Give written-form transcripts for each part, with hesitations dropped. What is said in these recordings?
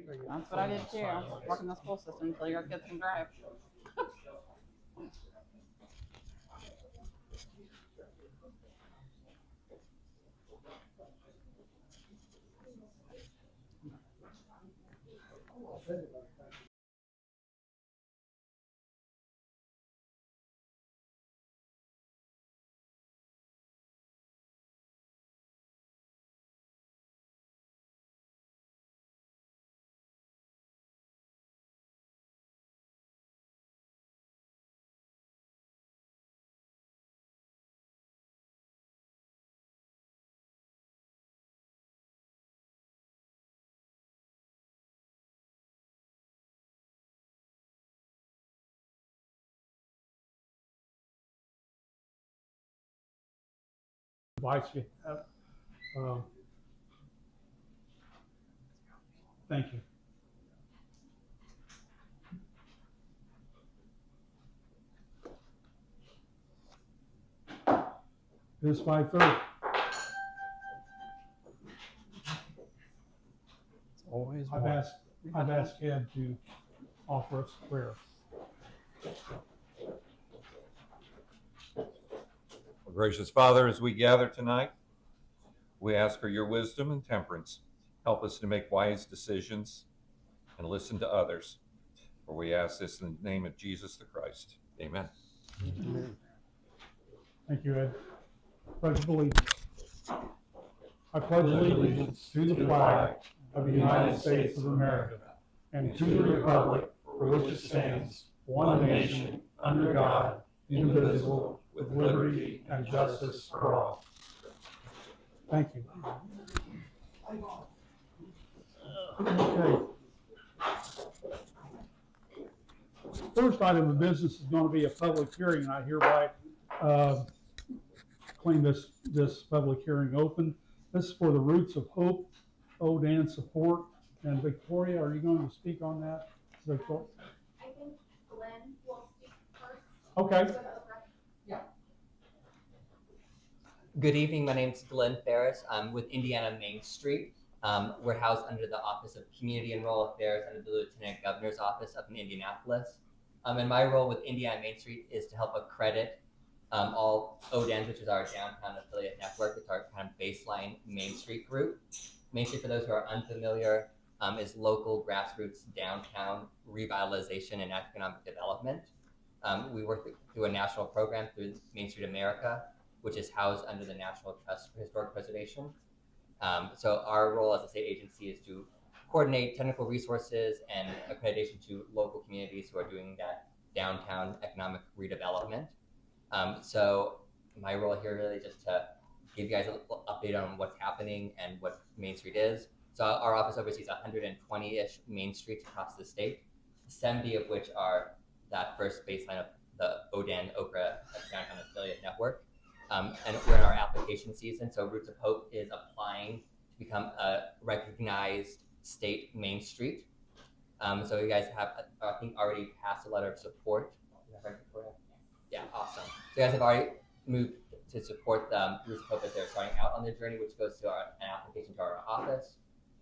That's what I did too. Work in the school system until your kids can drive. Vice, uh, thank you. It is 5:30. Always I've asked Ed to offer us prayer. Gracious Father, as we gather tonight, we ask for your wisdom and temperance. Help us to make wise decisions and listen to others. For we ask this in the name of Jesus the Christ. Amen. Amen. Thank you, Ed. Pledge of allegiance. I pledge allegiance to the flag of the United States of America and to the republic for which it stands, one nation, under God, indivisible, with liberty and justice for all. Thank you. Okay. First item of business is going to be a public hearing, and I hereby claim this public hearing open. This is for the Roots of Hope ODAN support. And Victoria, are you going to speak on that? Victoria? I think Glenn will speak first. Okay. Good evening. My name is Glenn Ferris. I'm with Indiana Main Street. We're housed under the Office of Community and Rural Affairs under the Lieutenant Governor's Office up in Indianapolis. And my role with Indiana Main Street is to help accredit all ODANs, which is our downtown affiliate network. It's our kind of baseline Main Street group. Main Street, for those who are unfamiliar, is local grassroots downtown revitalization and economic development. We work through a national program through Main Street America, which is housed under the National Trust for Historic Preservation. So our role as a state agency is to coordinate technical resources and accreditation to local communities who are doing that downtown economic redevelopment. So my role here really just to give you guys a little update on what's happening and what Main Street is. So our office oversees 120-ish Main Streets across the state, 70 of which are that first baseline of the ODAN Okra downtown affiliate network. And we're in our application season, so Roots of Hope is applying to become a recognized state Main Street. So you guys have, I think, already passed a letter of support. Is that right, Victoria? Yeah, awesome. So you guys have already moved to support Roots of Hope as they're starting out on their journey, which goes to an application to our office.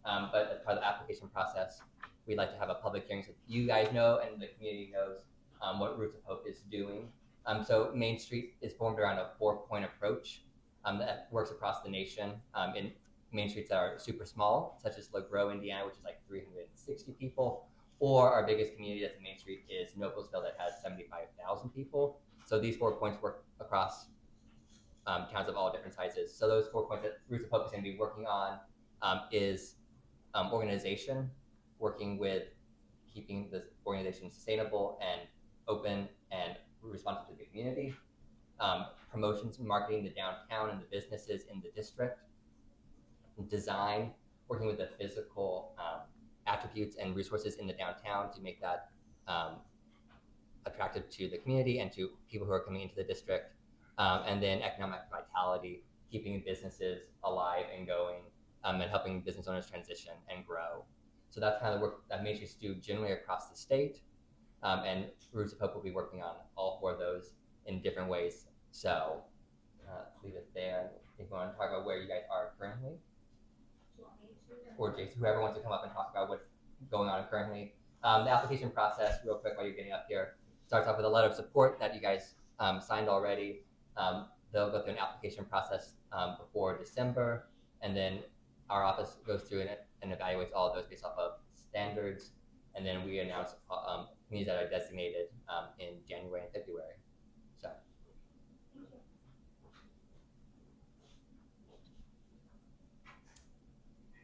But as part of the application process, we'd like to have a public hearing so you guys know and the community knows what Roots of Hope is doing. So Main Street is formed around a 4-point approach that works across the nation in Main Streets that are super small, such as LaGros, Indiana, which is like 360 people, or our biggest community that's in Main Street is Noblesville that has 75,000 people. So these 4 points work across towns of all different sizes. So those 4 points that Roots of Hope is going to be working on is organization, working with keeping this organization sustainable and open and responsive to the community, promotions and marketing the downtown and the businesses in the district, design, working with the physical attributes and resources in the downtown to make that attractive to the community and to people who are coming into the district, and then economic vitality, keeping businesses alive and going, and helping business owners transition and grow. So that's kind of the work that Main Streets do generally across the state. And Roots of Hope will be working on all 4 of those in different ways. So leave it there. I think we want to talk about where you guys are currently. Or Jason, whoever wants to come up and talk about what's going on currently. The application process, real quick while you're getting up here, starts off with a letter of support that you guys signed already. They'll go through an application process before December, and then our office goes through and evaluates all of those based off of standards, and then we announce communities that are designated in January and February. So.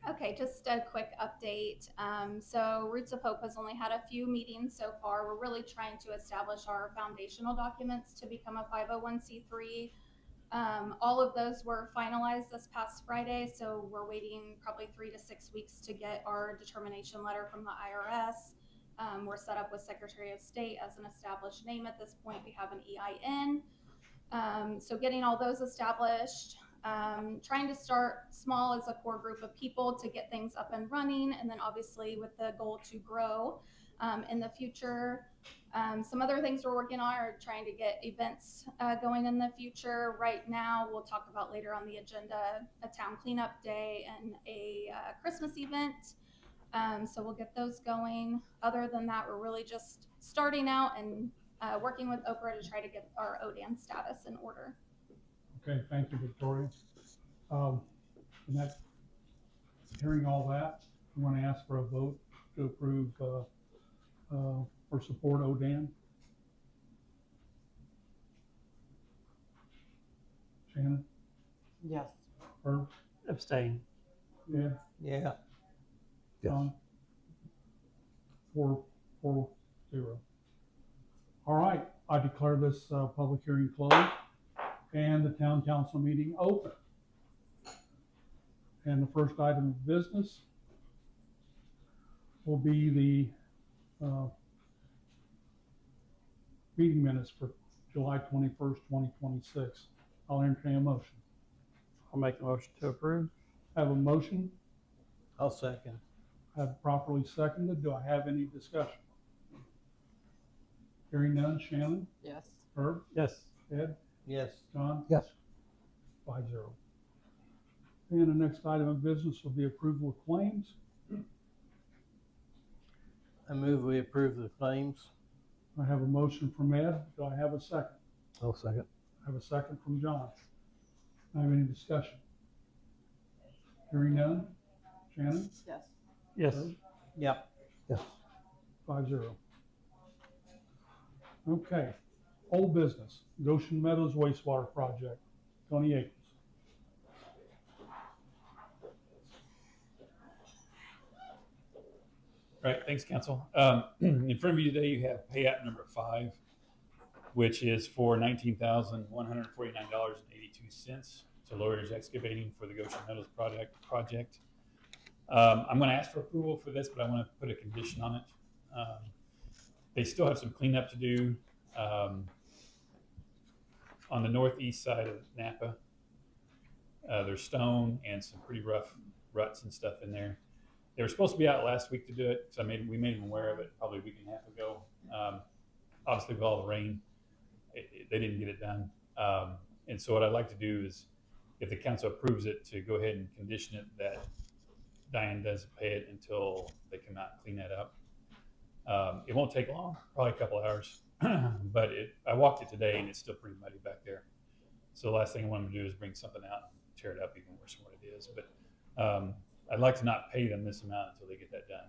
Okay, just a quick update. So Roots of Hope has only had a few meetings so far. We're really trying to establish our foundational documents to become a 501c3. All of those were finalized this past Friday, so we're waiting probably 3 to 6 weeks to get our determination letter from the IRS. We're set up with Secretary of State as an established name at this point. We have an EIN. So getting all those established, trying to start small as a core group of people to get things up and running, and then obviously with the goal to grow in the future. Some other things we're working on are trying to get events going in the future. Right now, we'll talk about later on the agenda, a town cleanup day and a Christmas event. So we'll get those going. Other than that, we're really just starting out and working with Oprah to try to get our ODAN status in order. Okay, thank you, Victoria. And that, hearing all that, I want to ask for a vote to approve or support ODAN. Shannon? Yes. Herb? Abstain. Ed? Yeah. John? 4-0. All right, I declare this public hearing closed and the town council meeting open. And the first item of business will be the meeting minutes for July 21st, 2026. I'll entertain a motion. I'll make a motion to approve. Have a motion, I'll second. have properly seconded. Do I have any discussion? Hearing none. Shannon? Yes. Herb? Yes. Ed? Yes. John? Yes. 5-0. And the next item of business will be approval of claims. I move we approve the claims. I have a motion from Ed. Do I have a second? I'll second. I have a second from John. Do I have any discussion? Hearing none. Shannon? Yes. Yes. Herb? Yep. Yes. 5-0. Okay. Old business, Goshen Meadows wastewater project, Tony Akins. Right, thanks, Council. In front of you today, you have payout number 5, which is for $19,149.82 to Lawyers Excavating for the Goshen Meadows project. I'm going to ask for approval for this, but I want to put a condition on it. They still have some cleanup to do on the northeast side of Napa. There's stone and some pretty rough ruts and stuff in there. They were supposed to be out last week to do it, so we made them aware of it probably a week and a half ago. Obviously, with all the rain, they didn't get it done. And so what I'd like to do is, if the council approves it, to go ahead and condition it that Diane doesn't pay it until they come out and clean that up. It won't take long, probably a couple hours, but I walked it today and it's still pretty muddy back there. So the last thing I want to do is bring something out and tear it up even worse than what it is. But I'd like to not pay them this amount until they get that done.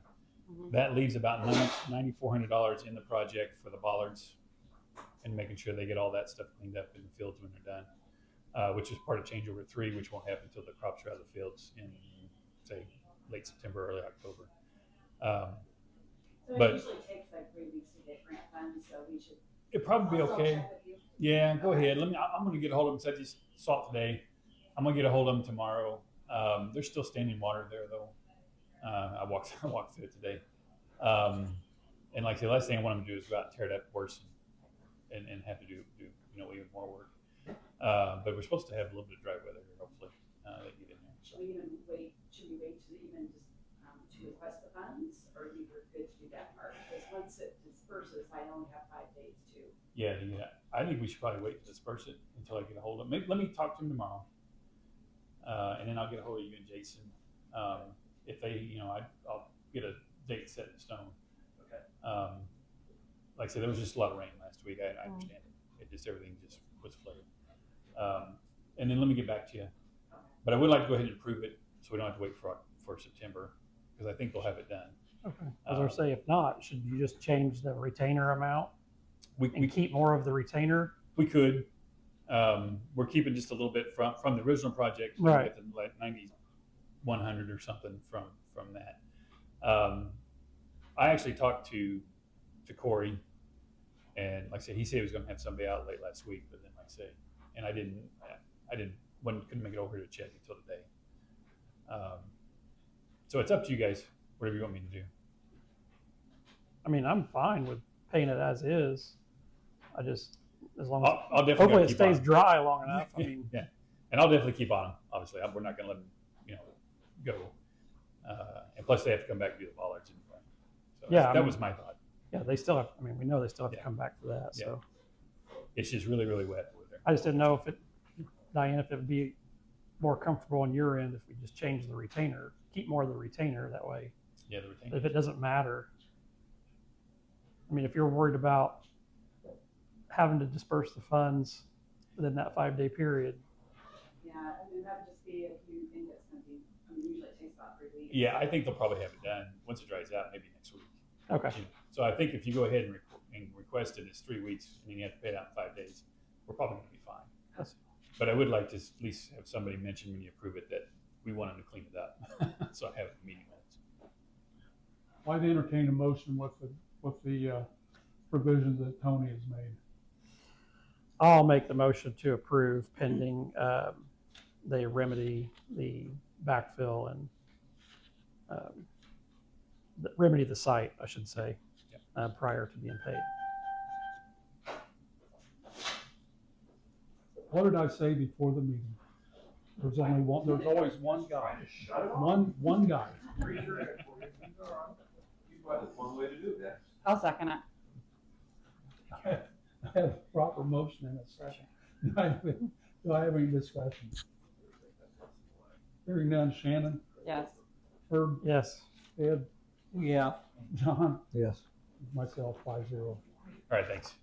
Mm-hmm. That leaves about $9,400 in the project for the bollards and making sure they get all that stuff cleaned up in the fields when they're done, which is part of changeover 3, which won't happen until the crops are out of the fields in, say, late September, early October. So But- it usually takes like 3 weeks to get grant funds, so we should. It'd probably be I'll okay. check with you. Yeah, go ahead. I'm going to get a hold of them. Since I just saw it today, I'm going to get a hold of them tomorrow. There's still standing water there, though. I walked through it today. And like the last thing I want them to do is go out and tear it up worse and have to do even more work. But we're supposed to have a little bit of dry weather here, hopefully. They get in there. So. Should we wait to even just to request the funds, or you were good to do that part? Because once it disperses, I only have 5 days to. Yeah. I think we should probably wait to disperse it until I get a hold of them. Let me talk to them tomorrow. And then I'll get a hold of you and Jason. If they, I'll get a date set in stone. Okay. Like I said, there was just a lot of rain last week. I understand it. It just, everything just was flooded. And then let me get back to you. But I would like to go ahead and approve it so we don't have to wait for September, because I think they'll have it done. Okay. I was gonna say, if not, should you just change the retainer amount and keep more of the retainer? We could. We're keeping just a little bit from the original project. Right. Get the, like 9,100 or something from that. I actually talked to Corey, and like I said, he said he was going to have somebody out late last week, but then like I say, and I couldn't make it over here to check until today. So it's up to you guys, whatever you want me to do. I mean, I'm fine with paying it as is. I just, as long as, I'll definitely hopefully it keep stays on. dry long enough. I mean, Yeah, and I'll definitely keep on them. Obviously, we're not going to let them, go. And plus, they have to come back and do the bollards anyway. So Yeah, that was my thought. yeah, they still have, I mean, we know they still have to Yeah. come back for that. Yeah. So It's just really, really wet over there. I just didn't know if Diane, if it would be more comfortable on your end if we just change the retainer, keep more of the retainer that way. Yeah, the retainer. If it doesn't matter. I mean, if you're worried about having to disperse the funds within that 5-day period. Yeah, and then that would just be if you think it's gonna be, I mean, usually it takes about 3 weeks. Yeah, I think they'll probably have it done once it dries out, maybe next week. Okay. So I think if you go ahead and request it, it's 3 weeks, and then you have to pay it out in 5 days, we're probably going to be fine. That's- But I would like to at least have somebody mention when you approve it that we want them to clean it up. So I have it in meeting minutes. I'd entertain a motion with the provisions that Tony has made. I'll make the motion to approve pending they remedy the backfill and remedy the site, I should say, prior to being paid. What did I say before the meeting? There's only one. There's always one guy. One guy. One way to do that. I'll second it. I have a proper motion in a second. Do I have any discussion? Hearing none. Shannon, Yes. Herb, Yes. Ed, Yeah. John, Yes. myself, 5-0. All right, thanks.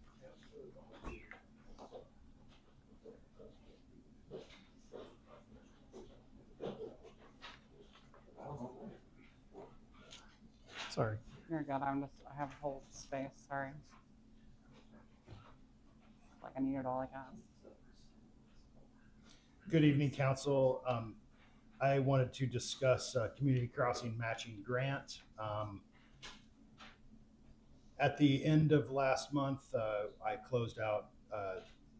Sorry. You're good. I have whole space. Sorry. Like I needed all I got. Good evening, council. I wanted to discuss community crossing matching grant. At the end of last month, I closed out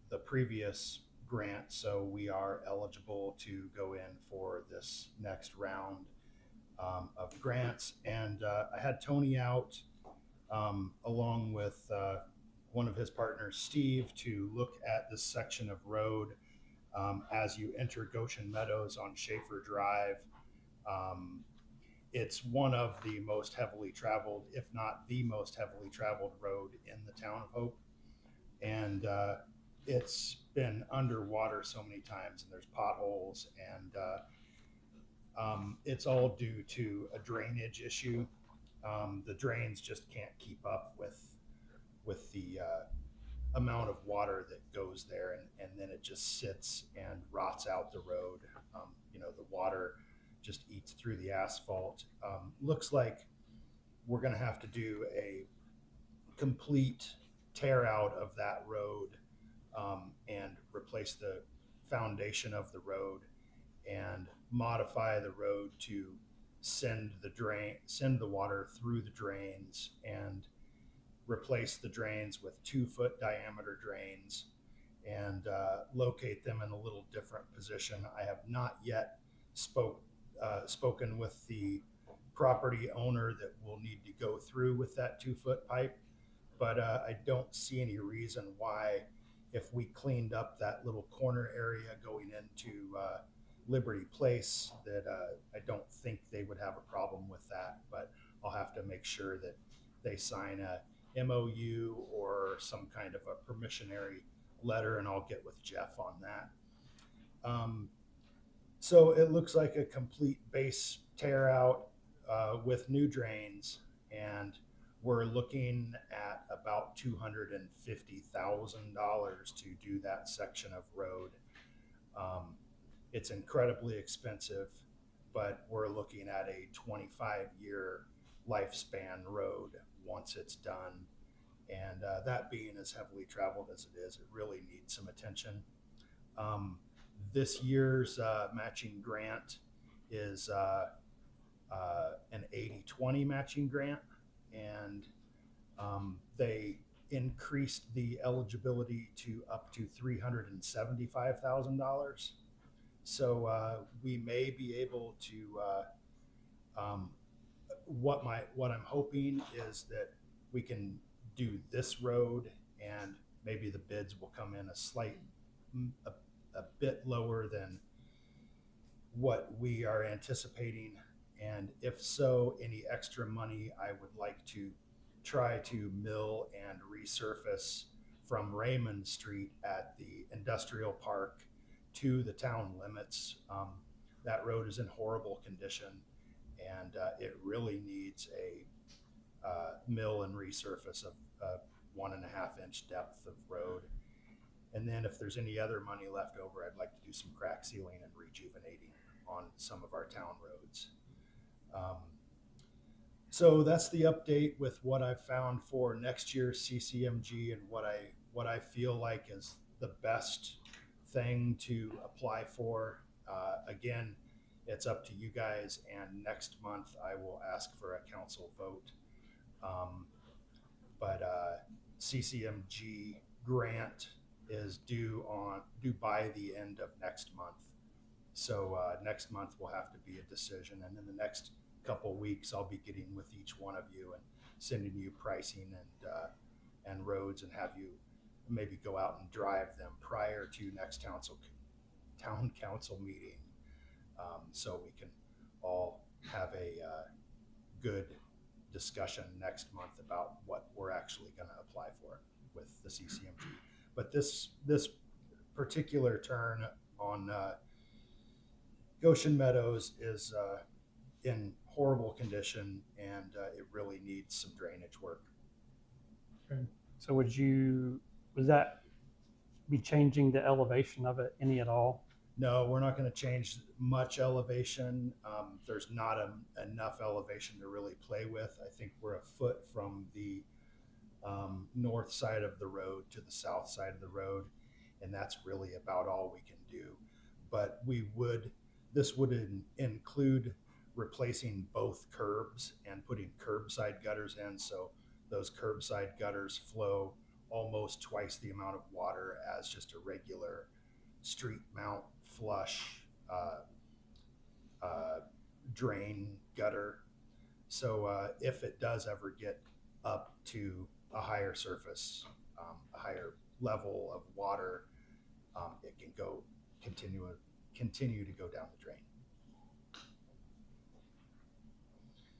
the previous grant, so we are eligible to go in for this next round of grants. And I had Tony out along with one of his partners, Steve, to look at this section of road as you enter Goshen Meadows on Schaefer Drive. It's one of the most heavily traveled, if not the most heavily traveled road in the town of Hope. And it's been underwater so many times, and there's potholes, and it's all due to a drainage issue. The drains just can't keep up with the amount of water that goes there, and then it just sits and rots out the road. The water just eats through the asphalt. Looks like we're going to have to do a complete tear out of that road and replace the foundation of the road and modify the road to send the water through the drains and replace the drains with 2-foot diameter drains and locate them in a little different position. I have not yet spoken with the property owner that will need to go through with that 2-foot pipe, but I don't see any reason why, if we cleaned up that little corner area going into Liberty Place, that I don't think they would have a problem with that. But I'll have to make sure that they sign a MOU or some kind of a permissionary letter, and I'll get with Jeff on that. So it looks like a complete base tear out with new drains, and we're looking at about $250,000 to do that section of road. It's incredibly expensive, but we're looking at a 25-year lifespan road once it's done. And that being as heavily traveled as it is, it really needs some attention. This year's matching grant is an 80-20 matching grant, and they increased the eligibility to up to $375,000. So we may be able to. What I'm hoping is that we can do this road, and maybe the bids will come in a bit lower than what we are anticipating. And if so, any extra money I would like to try to mill and resurface from Raymond Street at the industrial park to the town limits. That road is in horrible condition, and it really needs a mill and resurface of 1.5 inch depth of road. And then if there's any other money left over, I'd like to do some crack sealing and rejuvenating on some of our town roads. So that's the update with what I've found for next year's CCMG and what I feel like is the best thing to apply for. Again, it's up to you guys, and next month I will ask for a council vote. But CCMG grant is due by the end of next month. So next month will have to be a decision, and in the next couple weeks I'll be getting with each one of you and sending you pricing and roads, and have you maybe go out and drive them prior to next town council meeting, so we can all have a good discussion next month about what we're actually going to apply for with the CCMG. But this particular turn on Goshen Meadows is in horrible condition, and it really needs some drainage work. So would that be changing the elevation of it any at all? No, we're not going to change much elevation. There's not enough elevation to really play with. I think we're a foot from the north side of the road to the south side of the road, and that's really about all we can do. But this would include replacing both curbs and putting curbside gutters in, so those curbside gutters flow almost twice the amount of water as just a regular street mount flush drain gutter. So if it does ever get up to a higher surface, a higher level of water, it can continue to go down the drain.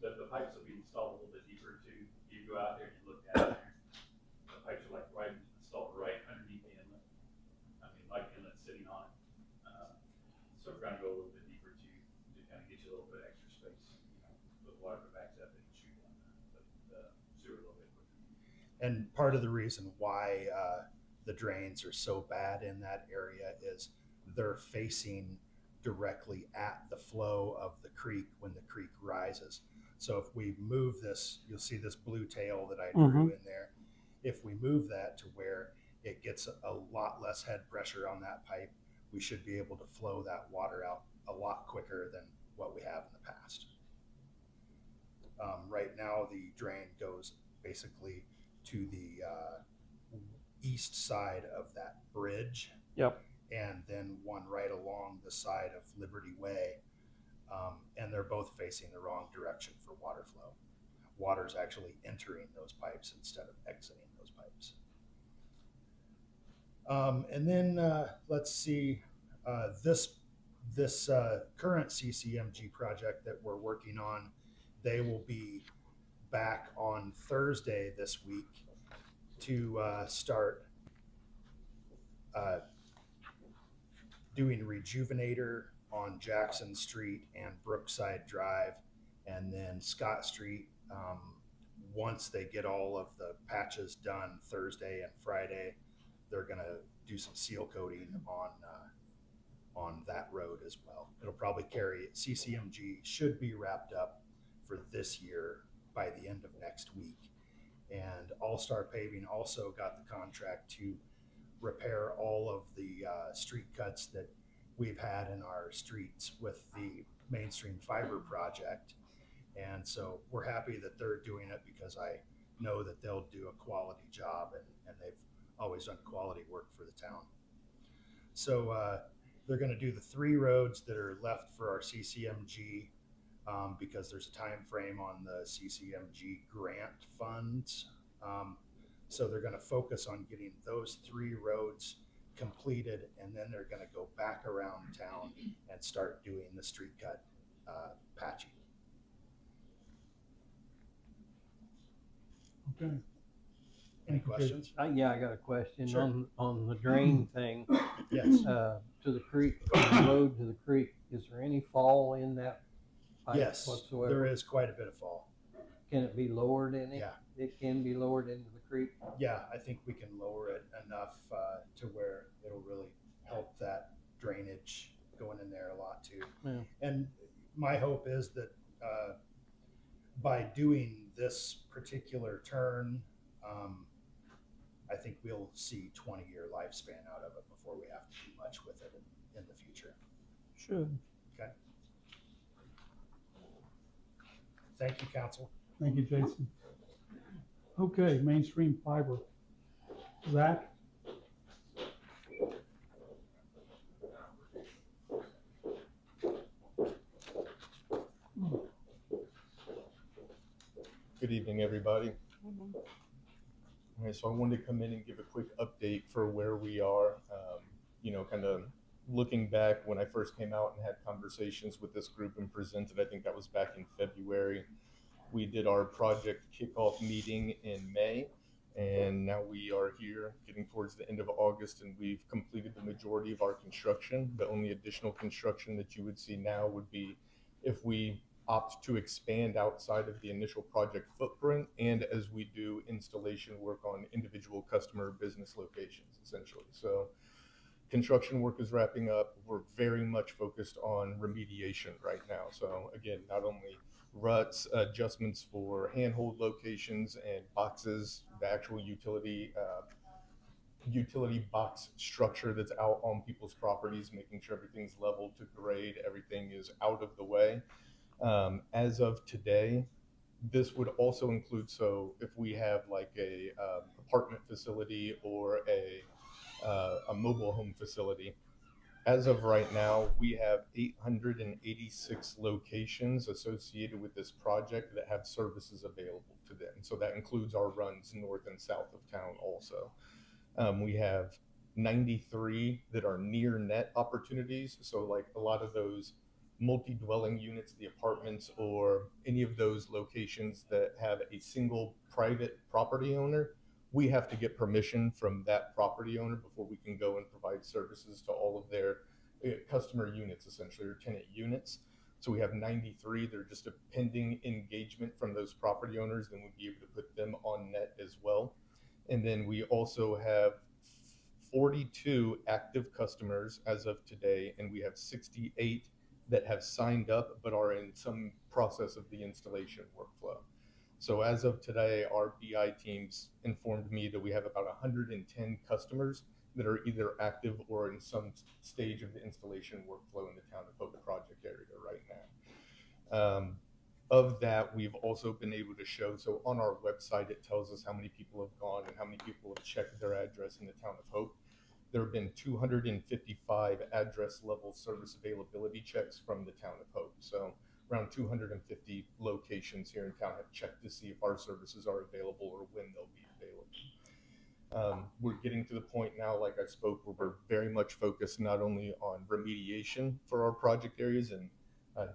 The pipes will be installed a little bit deeper too. You go out there and you look at it, the pipes are like installed right underneath the inlet. I mean, like the inlet sitting on it. So we're gonna go a little bit deeper to kind of get you a little bit extra space. With water that backs up, it can shoot down the sewer a little bit quicker. And part of the reason why the drains are so bad in that area is they're facing directly at the flow of the creek when the creek rises. So if we move this, you'll see this blue tail that I drew in there. If we move that to where it gets a lot less head pressure on that pipe, we should be able to flow that water out a lot quicker than what we have in the past. Right now, the drain goes basically to the east side of that bridge. Yep. And then one right along the side of Liberty Way. And they're both facing the wrong direction for water flow. Water's actually entering those pipes instead of exiting those pipes. And then let's see, this current CCMG project that we're working on, they will be back on Thursday this week to start doing Rejuvenator on Jackson Street and Brookside Drive, and then Scott Street once they get all of the patches done Thursday and Friday, they're going to do some seal coating on that road as well. It'll probably carry, CCMG should be wrapped up for this year by the end of next week. And All Star Paving also got the contract to repair all of the street cuts that we've had in our streets with the Mainstream Fiber project. And so we're happy that they're doing it, because I know that they'll do a quality job, and they've always done quality work for the town. So they're going to do the 3 roads that are left for our CCMG, because there's a time frame on the CCMG grant funds. So they're going to focus on getting those 3 roads completed, and then they're going to go back around town and start doing the street cut patching. Okay. Any questions? Yeah, I got a question Sure. on the drain thing. Yes. To the creek, from the road to the creek, is there any fall in that pipe Yes, whatsoever? there is quite a bit of fall. Can it be lowered any? Yeah. It can be lowered into the creek? Yeah, I think we can lower it enough to where it'll really help that drainage going in there a lot too. Yeah. And my hope is that by doing this particular turn, I think we'll see 20-year lifespan out of it before we have to do much with it in the future. Should. Okay. Thank you, council. Thank you, Jason. Okay, Mainstream Fiber. Zach? Good evening, everybody. All right, so I wanted to come in and give a quick update for where we are. Kind of looking back when I first came out and had conversations with this group and presented, I think that was back in February. We did our project kickoff meeting in May, and now we are here getting towards the end of August, and we've completed the majority of our construction. The only additional construction that you would see now would be if we opt to expand outside of the initial project footprint, and as we do installation work on individual customer business locations, essentially. So construction work is wrapping up. We're very much focused on remediation right now. So again, not only ruts, adjustments for handhold locations and boxes, the actual utility box structure that's out on people's properties, making sure everything's level to grade, everything is out of the way. As of today, this would also include, so if we have like a apartment facility or a mobile home facility, as of right now, we have 886 locations associated with this project that have services available to them. So that includes our runs north and south of town also. We have 93 that are near net opportunities. So like a lot of those multi-dwelling units, the apartments, or any of those locations that have a single private property owner, we have to get permission from that property owner before we can go and provide services to all of their customer units, essentially, or tenant units. So we have 93. They're just a pending engagement from those property owners. Then we'd be able to put them on net as well. And then we also have 42 active customers as of today, and we have 68 that have signed up but are in some process of the installation workflow. So as of today, our BI teams informed me that we have about 110 customers that are either active or in some stage of the installation workflow in the Town of Hope project area right now. Of that, we've also been able to show, so on our website, it tells us how many people have gone and how many people have checked their address in the Town of Hope. There have been 255 address level service availability checks from the Town of Hope. So around 250 locations here in town have checked to see if our services are available or when they'll be available. We're getting to the point now, like I spoke, where we're very much focused not only on remediation for our project areas, and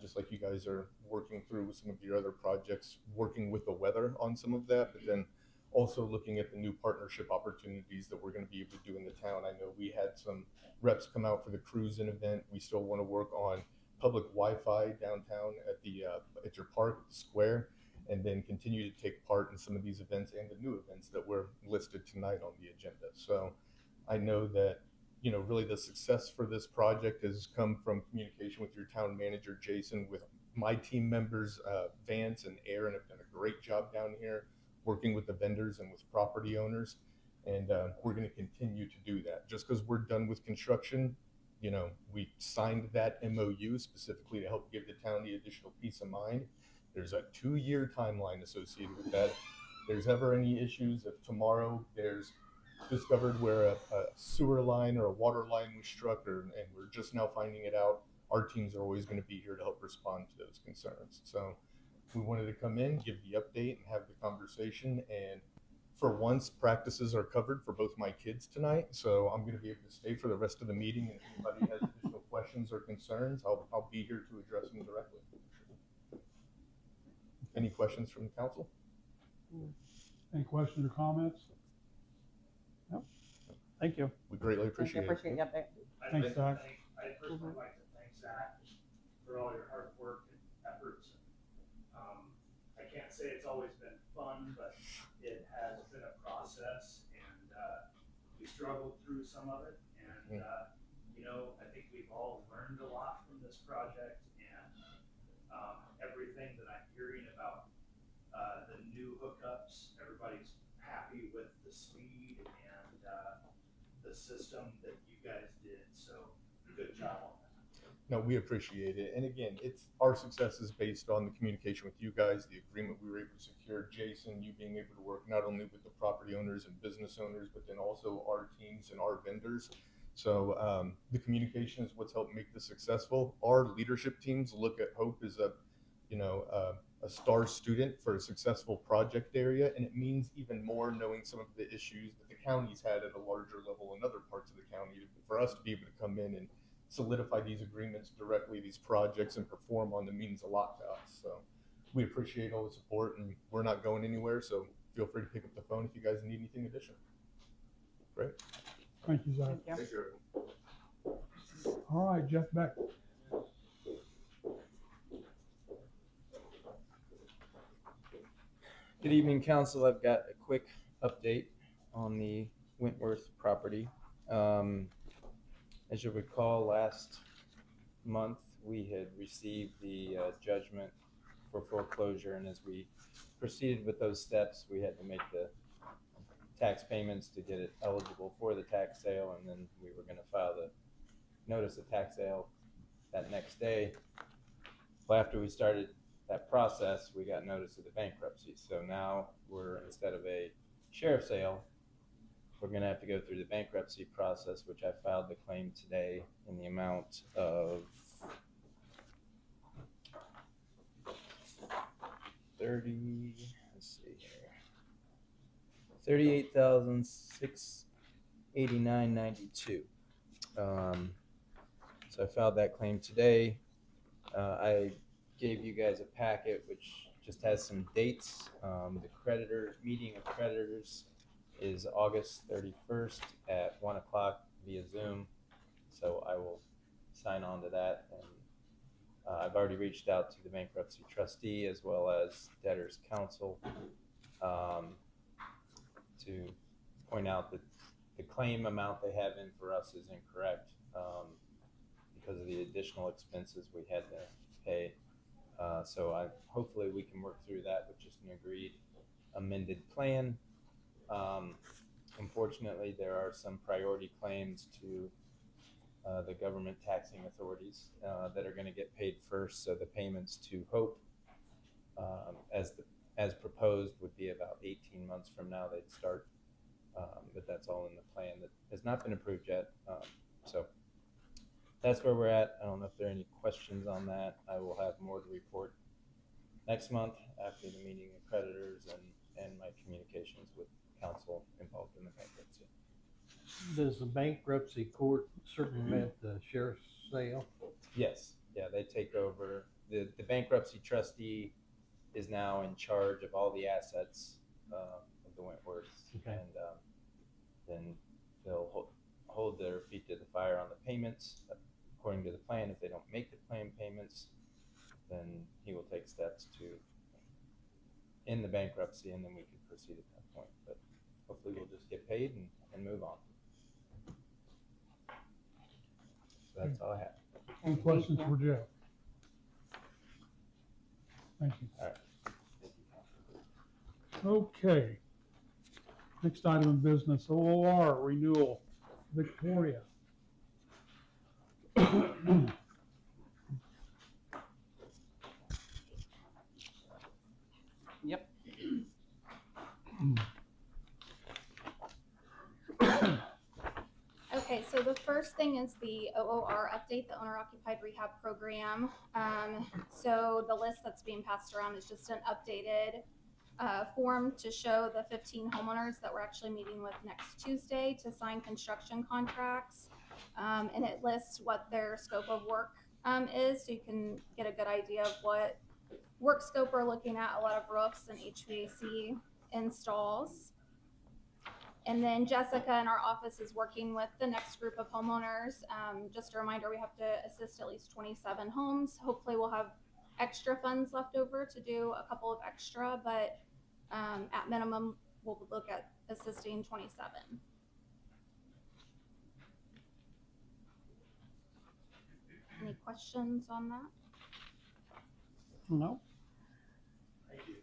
just like you guys are working through with some of your other projects, working with the weather on some of that, but then also looking at the new partnership opportunities that we're going to be able to do in the town. I know we had some reps come out for the cruise-in event. We still want to work on public Wi-Fi downtown at the at your park, at the square, and then continue to take part in some of these events and the new events that were listed tonight on the agenda. So I know that, really the success for this project has come from communication with your town manager, Jason, with my team members, Vance and Aaron have done a great job down here working with the vendors and with property owners. And we're going to continue to do that. Just because we're done with construction, we signed that MOU specifically to help give the town the additional peace of mind. There's a 2-year timeline associated with that. If there's ever any issues, if tomorrow there's discovered where a sewer line or a water line was struck, and we're just now finding it out, our teams are always going to be here to help respond to those concerns. So we wanted to come in, give the update, and have the conversation. And for once, practices are covered for both my kids tonight, so I'm going to be able to stay for the rest of the meeting. And if anybody has additional questions or concerns, I'll be here to address them directly. Any questions from the council? Any questions or comments? Nope. Thank you. We greatly Thank you. appreciate it. Appreciate the update. Thanks, Zach. I'd personally like to thank Zach for all your hard work and efforts. I can't say it's always been fun, but it has been a process, and we struggled through some of it. And I think we've all learned a lot from this project, and everything that I'm hearing about the new hookups, everybody's happy with the speed and the system that you guys did. So good job on that. No, we appreciate it. And again, our success is based on the communication with you guys, the agreement we were able to secure, Jason, you being able to work not only with the property owners and business owners, but then also our teams and our vendors. So the communication is what's helped make this successful. Our leadership teams look at Hope as a star student for a successful project area, and it means even more knowing some of the issues that the county's had at a larger level in other parts of the county. For us to be able to come in and solidify these agreements directly, these projects, and perform on them means a lot to us. So we appreciate all the support, and we're not going anywhere, so feel free to pick up the phone if you guys need anything additional. Great. Thank you, Zach. Thank you. Thank you. All right, Jeff Beck. Good evening, council. I've got a quick update on the Wentworth property. As you'll recall, last month we had received the judgment for foreclosure, and as we proceeded with those steps, we had to make the tax payments to get it eligible for the tax sale, and then we were going to file the notice of tax sale that next day. Well, after we started that process, we got notice of the bankruptcy. So now instead of a sheriff sale, we're going to have to go through the bankruptcy process, which I filed the claim today in the amount of $38,689.92. So I filed that claim today. I gave you guys a packet which just has some dates. The meeting of creditors is August 31st at 1 o'clock via Zoom. So I will sign on to that. And I've already reached out to the bankruptcy trustee as well as debtors counsel to point out that the claim amount they have in for us is incorrect because of the additional expenses we had to pay. So hopefully we can work through that with just an agreed amended plan. Unfortunately, there are some priority claims to the government taxing authorities that are going to get paid first. So the payments to Hope, as proposed, would be about 18 months from now they'd start. But that's all in the plan that has not been approved yet. So that's where we're at. I don't know if there are any questions on that. I will have more to report next month after the meeting of creditors and my communications with counsel involved in the bankruptcy. Does the bankruptcy court circumvent the sheriff's sale? Yes. Yeah, they take over. The bankruptcy trustee is now in charge of all the assets of the Wentworths. Okay. And then they'll hold their feet to the fire on the payments according to the plan. If they don't make the plan payments, then he will take steps to in the bankruptcy, and then we can proceed at that point. But hopefully we'll just get paid and move on. So that's all I have. Any questions for Jeff? Thank you. All right. Okay. Next item of business, OOR renewal, Victoria. Yep. Okay, so the first thing is the OOR update, the owner occupied rehab program. So the list that's being passed around is just an updated form to show the 15 homeowners that we're actually meeting with next Tuesday to sign construction contracts. And it lists what their scope of work is, so you can get a good idea of what work scope we're looking at, a lot of roofs and HVAC installs. And then Jessica in our office is working with the next group of homeowners. Just a reminder, we have to assist at least 27 homes. Hopefully we'll have extra funds left over to do a couple of extra, but at minimum, we'll look at assisting 27. Any questions on that? No? Thank you.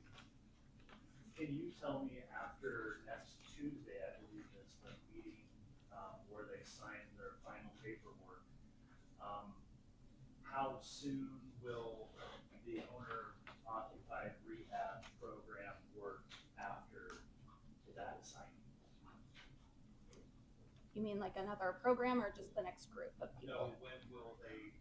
Can you tell me after next Tuesday, I believe is the meeting, where they sign their final paperwork, how soon will the owner occupied rehab program work after that is signed? You mean like another program or just the next group of You people? know, when will they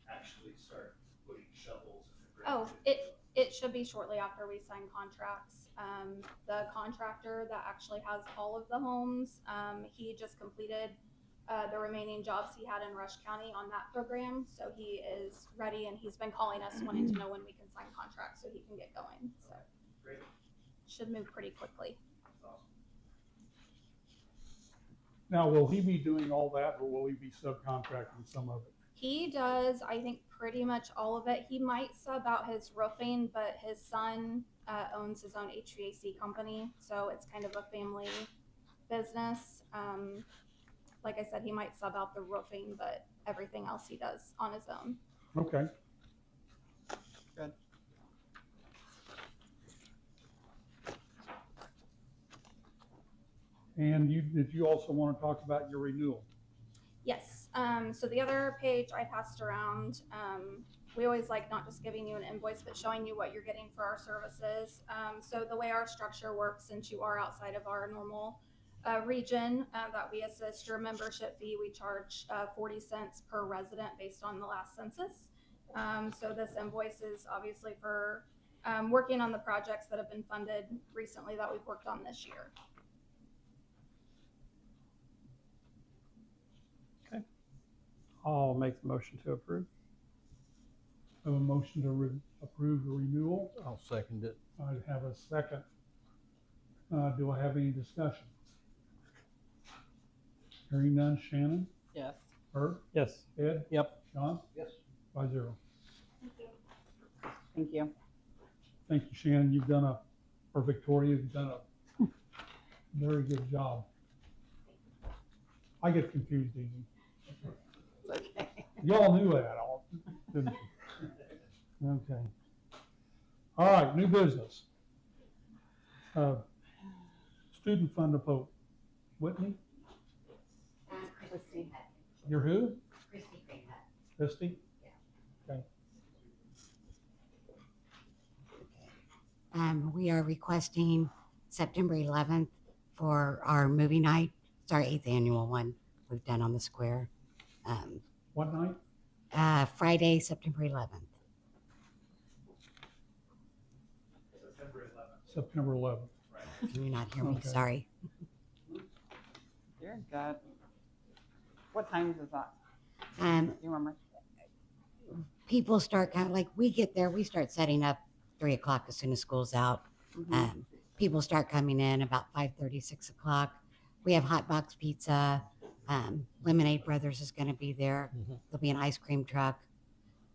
actually start putting shovels in the ground? Oh, it should be shortly after we sign contracts. The contractor that actually has all of the homes, he just completed the remaining jobs he had in Rush County on that program. So he is ready, and he's been calling us wanting to know when we can sign contracts so he can get going. So Great. should move pretty quickly. That's awesome. Now, will he be doing all that, or will he be subcontracting some of it? He does, I think, pretty much all of it. He might sub out his roofing, but his son owns his own HVAC company, so it's kind of a family business. Like I said, he might sub out the roofing, but everything else he does on his own. Okay. Good. And did you also want to talk about your renewal? Yes. So the other page I passed around, we always like not just giving you an invoice, but showing you what you're getting for our services. So the way our structure works, since you are outside of our normal region that we assist, your membership fee, we charge 40 cents per resident based on the last census. So this invoice is obviously for working on the projects that have been funded recently that we've worked on this year. I'll make the motion to approve. I have a motion to approve the renewal. I'll second it. I have a second. Do I have any discussion? Hearing none. Shannon? Yes. Herb? Yes. Ed? Yep. John? Yes. 5-0. Thank you. Thank you, Shannon. You've done for Victoria, you've done a very good job. I get confused easy. It's okay. Y'all knew that, didn't you? Okay. All right, new business. Student fund of hope. Whitney, Christy. you're who? Christy Greenhut. Christy? Okay. We are requesting September 11th for our movie night. It's our 8th annual one we've done on the square. What night? Friday, September 11th. September 11th. Can you not hear me? Okay. Sorry. You're good. What times is that? Um, Do you remember? People start kind of like we get there, we start setting up 3 o'clock as soon as school's out. Mhm. People start coming in about 5:30, 6 o'clock. We have hot box pizza. Lemonade Brothers is going to be there. There'll be an ice cream truck,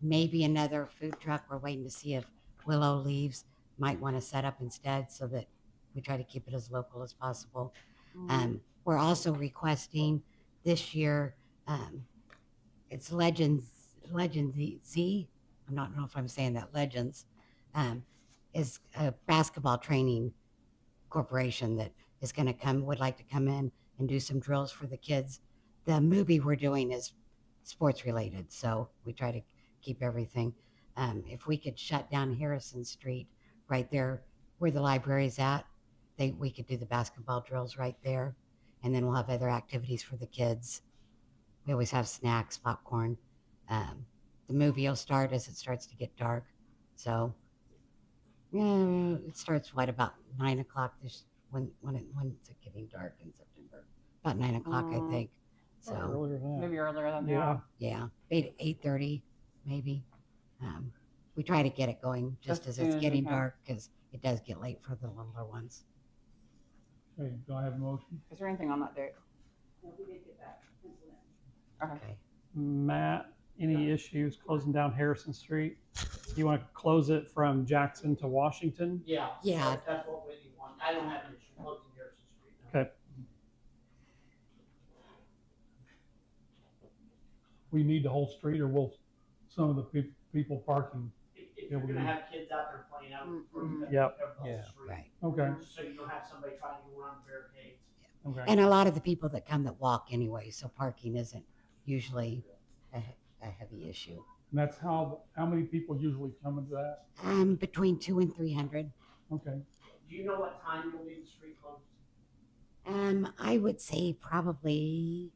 maybe another food truck. We're waiting to see if Willow leaves. might want to set up instead, so that we try to keep it as local as possible. Mm. We're also requesting this year, it's Legends Z. I'm not know if I'm saying that. Legends is a basketball training corporation that is going to would like to come in and do some drills for the kids. The movie we're doing is sports related, so we try to keep everything. If we could shut down Harrison Street right there where the library's at, we could do the basketball drills right there, and then we'll have other activities for the kids. We always have snacks, popcorn. The movie will start as it starts to get dark, so yeah, it starts about 9 o'clock. When it's getting dark in September, about 9 o'clock, I think. So Earlier than that. Maybe earlier than Yeah. that. yeah, 8:30 maybe. We try to get it going just as As soon it's as we getting can. dark, because it does get late for the littler ones. Okay, do I have a motion? Is there anything on that date? No, we did get that penciled in. Okay. Matt, any issues closing down Harrison Street? You want to close it from Jackson to Washington? Yeah. Yeah. That's what Whitney wants. I don't have an issue closing Harrison Street. Okay. We need the whole street, or will some of the people parking? If you're gonna have kids out there playing out in front of Yep. the street. Right. Okay. So you don't have somebody trying to go around barricades. Okay. And a lot of the people that come that walk anyway, so parking isn't usually a heavy issue. And that's how many people usually come into that? Between 200 and 300. Okay. Do you know what time you'll leave the street closed? I would say probably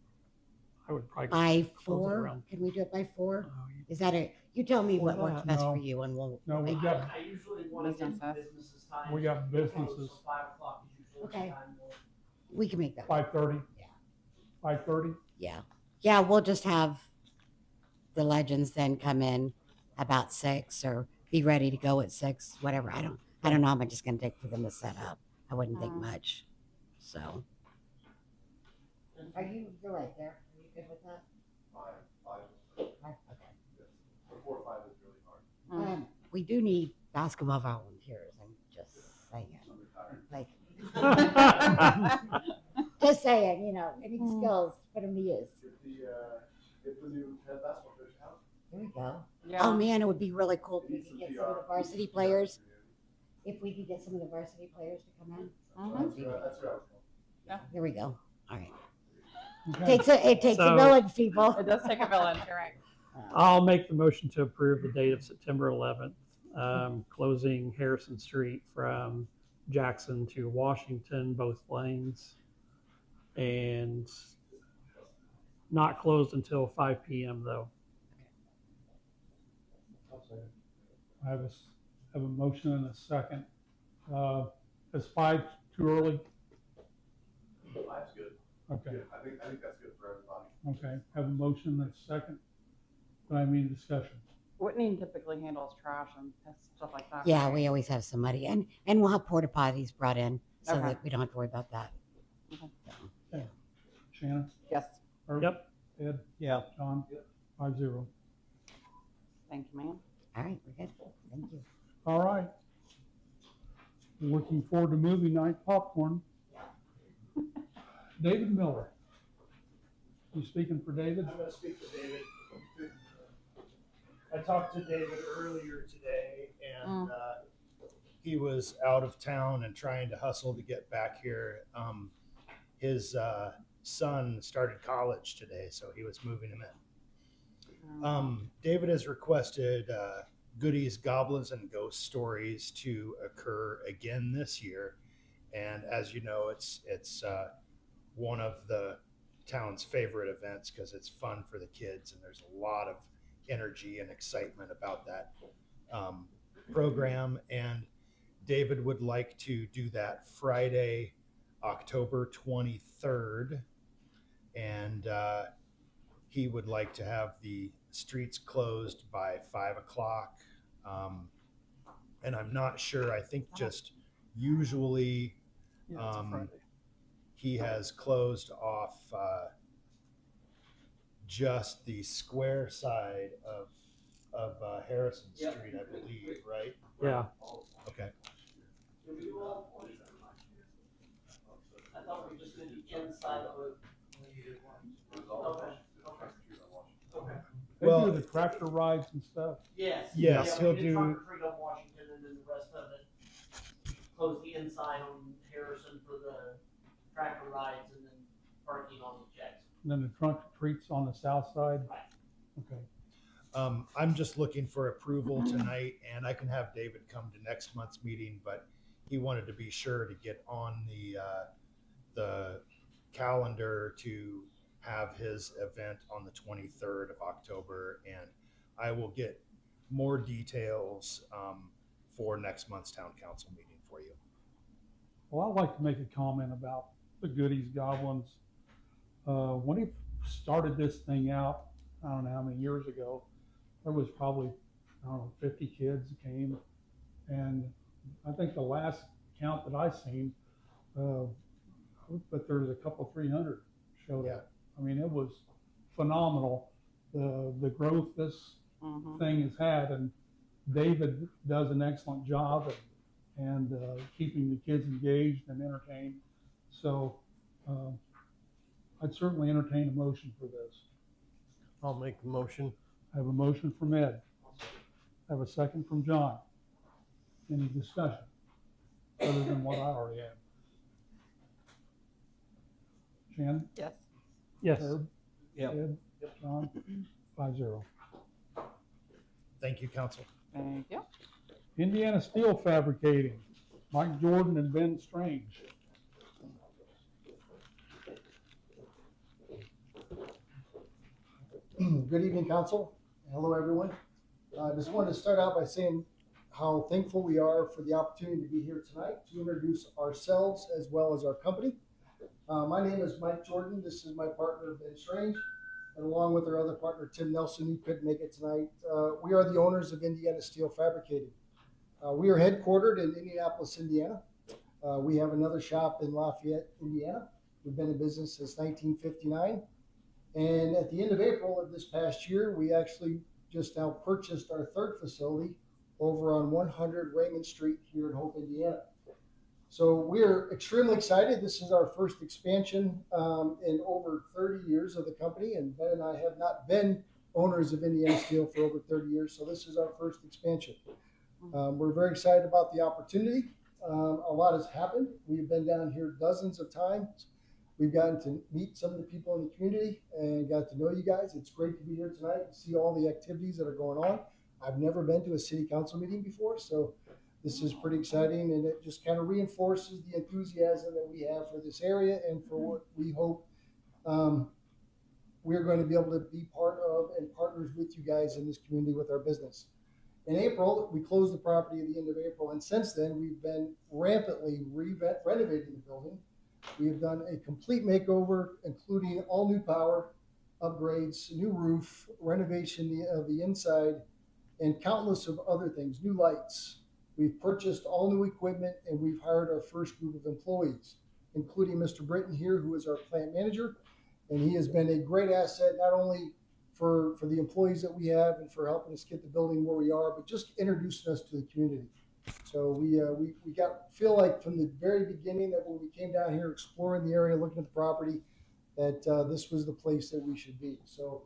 I would probably by close it 4. around- Can we do it by 4? Oh, Is that you tell me what Well, works best no. for you, and we'll No, make we got, I usually want to get to Businesses. businesses time. we got businesses, So 5 o'clock is usually Okay. the time. we can make that. 5:30? Yeah. 5:30? Yeah, we'll just have the Legends then come in about 6, or be ready to go at 6, whatever. I don't know how much it's going to take for them to set up. I wouldn't think much. So. You're right there. Are you good with that? 5. Okay. Before 5 is really hard. We do need basketball volunteers. I'm just saying. Like, just saying, any skills, put them to use. Get the new head basketball coach out. There we go. Yeah. Oh man, it would be really cool if we could get some of the varsity players. If we could get some of the varsity players to come in. Mhm. That's right. There we go. All right. Okay. It takes a So- village, people. It does take a village, you're right. I'll make the motion to approve the date of September 11th, closing Harrison Street from Jackson to Washington, both lanes, and not closed until 5 p.m. though. I have a motion and a second. Is 5 too early? 5's good. Okay, I think that's good for everybody. okay. Have a motion and a second. But I mean discussion. Whitney typically handles trash and stuff like that. Yeah, right? we always have somebody, and we'll have porta potties brought in so Okay. that we don't have to worry about that. Shannon? Yes, Herb? Yep. Ed? Yeah. John? 5-0. All thank you, ma'am. right, we're good. Thank you. All right. Looking forward to movie night popcorn. David Miller. You speaking for David? I'm gonna speak to David. I talked to David earlier today, and He was out of town and trying to hustle to get back here. His son started college today, so he was moving him in. David has requested Goodies, Goblins, and Ghost Stories to occur again this year. And as you know, it's one of the town's favorite events because it's fun for the kids, and there's a lot of energy and excitement about that program. And David would like to do that Friday, October 23rd. And he would like to have the streets closed by 5 o'clock. And I'm not sure, I think just usually Yeah, it's a Friday. he has closed off just the square side of Harrison Yep. Street, I believe, right? Yeah. Okay. Did we do all four? I thought we just did the inside of it. Okay, okay. Okay. They Well- do the tractor rides and stuff. Yes. Yes, Yeah, he'll we did do- Trunk or Treat on Washington and then the rest of it. Close the inside on Harrison for the tractor rides and then parking on Jackson. And then the trunk treats on the south side. Okay. I'm just looking for approval tonight, and I can have David come to next month's meeting, but he wanted to be sure to get on the calendar to have his event on the 23rd of October, and I will get more details for next month's town council meeting for you. Well, I'd like to make a comment about the Goodies Goblins. When he started this thing out, I don't know how many years ago, there was probably, I don't know, 50 kids that came. And I think the last count that I seen, but there's a couple, 300 showed up. I mean, it was phenomenal, the growth this thing has had. And David does an excellent job and keeping the kids engaged and entertained. So I'd certainly entertain a motion for this. I'll make the motion. I have a motion from Ed. I have a second from John. Any discussion other than what I already had? Shannon? Yes. Yes. Herb? Yep. Ed? John? 5-0. Thank you, council. Thank you. Indiana Steel Fabricating, Mike Jordan and Ben Strange. Good evening, council. Hello, everyone. Just wanted to start out by saying how thankful we are for the opportunity to be here tonight to introduce ourselves as well as our company. My name is Mike Jordan. This is my partner, Ben Strange, and along with our other partner, Tim Nelson, who couldn't make it tonight. We are the owners of Indiana Steel Fabricating. We are headquartered in Indianapolis, Indiana. We have another shop in Lafayette, Indiana. We've been in business since 1959. And at the end of April of this past year, we actually just now purchased our third facility over on 100 Raymond Street here in Hope, Indiana. So we're extremely excited. This is our first expansion in over 30 years of the company. And Ben and I have not been owners of Indiana Steel for over 30 years. So this is our first expansion. We're very excited about the opportunity. A lot has happened. We've been down here dozens of times. We've gotten to meet some of the people in the community and got to know you guys. It's great to be here tonight and see all the activities that are going on. I've never been to a city council meeting before, so this is pretty exciting, and it just kind of reinforces the enthusiasm that we have for this area and for what we hope we're going to be able to be part of and partners with you guys in this community with our business. In April, we closed the property at the end of April, and since then, we've been rampantly renovating the building. We have done a complete makeover, including all new power, upgrades, new roof, renovation of the inside, and countless of other things, new lights. We've purchased all new equipment, and we've hired our first group of employees, including Mr. Britton here, who is our plant manager. And he has been a great asset, not only for the employees that we have and for helping us get the building where we are, but just introducing us to the community. So we feel like from the very beginning that when we came down here exploring the area, looking at the property, that this was the place that we should be. So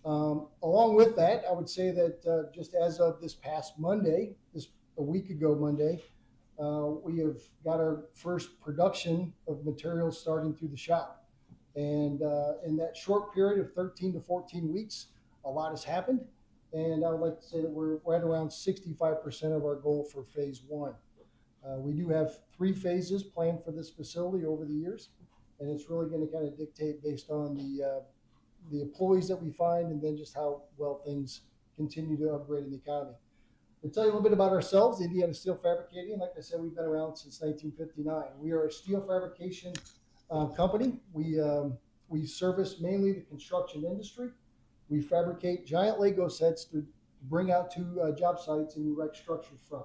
along with that, I would say that just as of this past Monday, a week ago Monday, we have got our first production of materials starting through the shop. And in that short period of 13 to 14 weeks, a lot has happened. And I would like to say that we're right around 65% of our goal for phase one. We do have 3 phases planned for this facility over the years, and it's really going to kind of dictate based on the employees that we find and then just how well things continue to upgrade in the economy. To tell you a little bit about ourselves, Indiana Steel Fabricating, like I said, we've been around since 1959. We are a steel fabrication company. We service mainly the construction industry. We fabricate giant Lego sets to bring out to job sites and erect structures from.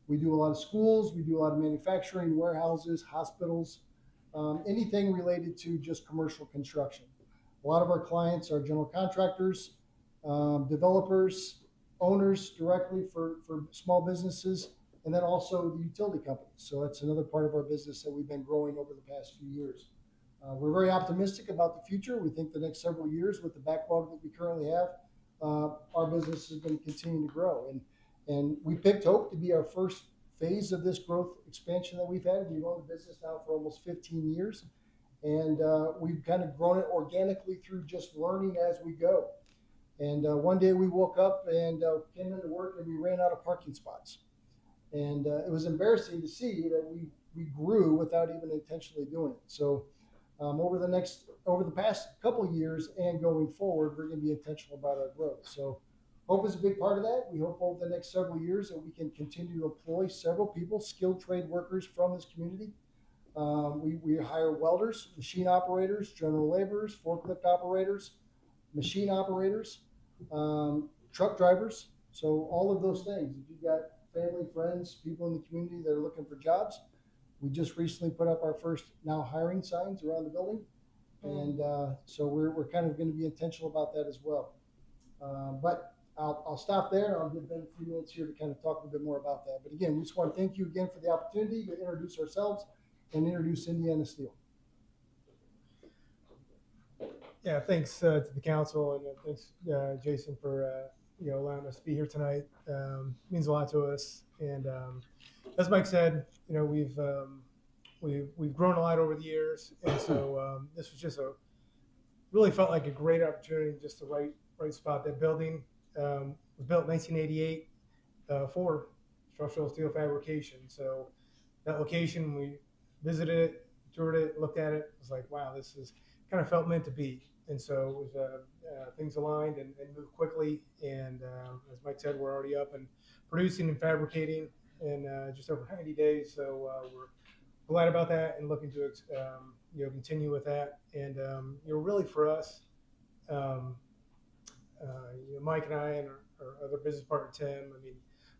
We do a lot of schools, we do a lot of manufacturing, warehouses, hospitals, anything related to just commercial construction. A lot of our clients are general contractors, developers, owners directly for small businesses, and then also the utility companies. So that's another part of our business that we've been growing over the past few years. We're very optimistic about the future. We think the next several years, with the backlog that we currently have, our business is going to continue to grow. And we picked Hope to be our first phase of this growth expansion that we've had. We've owned the business now for almost 15 years. And we've kind of grown it organically through just learning as we go. And one day we woke up and came into work and we ran out of parking spots. And it was embarrassing to see that we grew without even intentionally doing it. So over the past couple of years and going forward, we're going to be intentional about our growth. So Hope is a big part of that. We hope over the next several years that we can continue to employ several people, skilled trade workers from this community. We hire welders, machine operators, general laborers, forklift operators, machine operators, truck drivers. So all of those things. If you've got family, friends, people in the community that are looking for jobs, we just recently put up our first now hiring signs around the building. And so we're kind of going to be intentional about that as well. But I'll stop there. I'll give Ben a few minutes here to kind of talk a little bit more about that. But again, we just want to thank you again for the opportunity to introduce ourselves and introduce Indiana Steel. Yeah, thanks to the council, and thanks Jason for allowing us to be here tonight. Means a lot to us. And as Mike said, we've grown a lot over the years, and so this was just really felt like a great opportunity, just the right spot. That building was built in 1988 for structural steel fabrication. So that location, we visited it, toured it, looked at it. It was like, wow, this is kind of felt meant to be. And so it was things aligned and moved quickly. And as Mike said, we're already up and producing and fabricating in just over 90 days. So we're glad about that and looking to continue with that. And really for us, Mike and I and our other business partner Tim, I mean,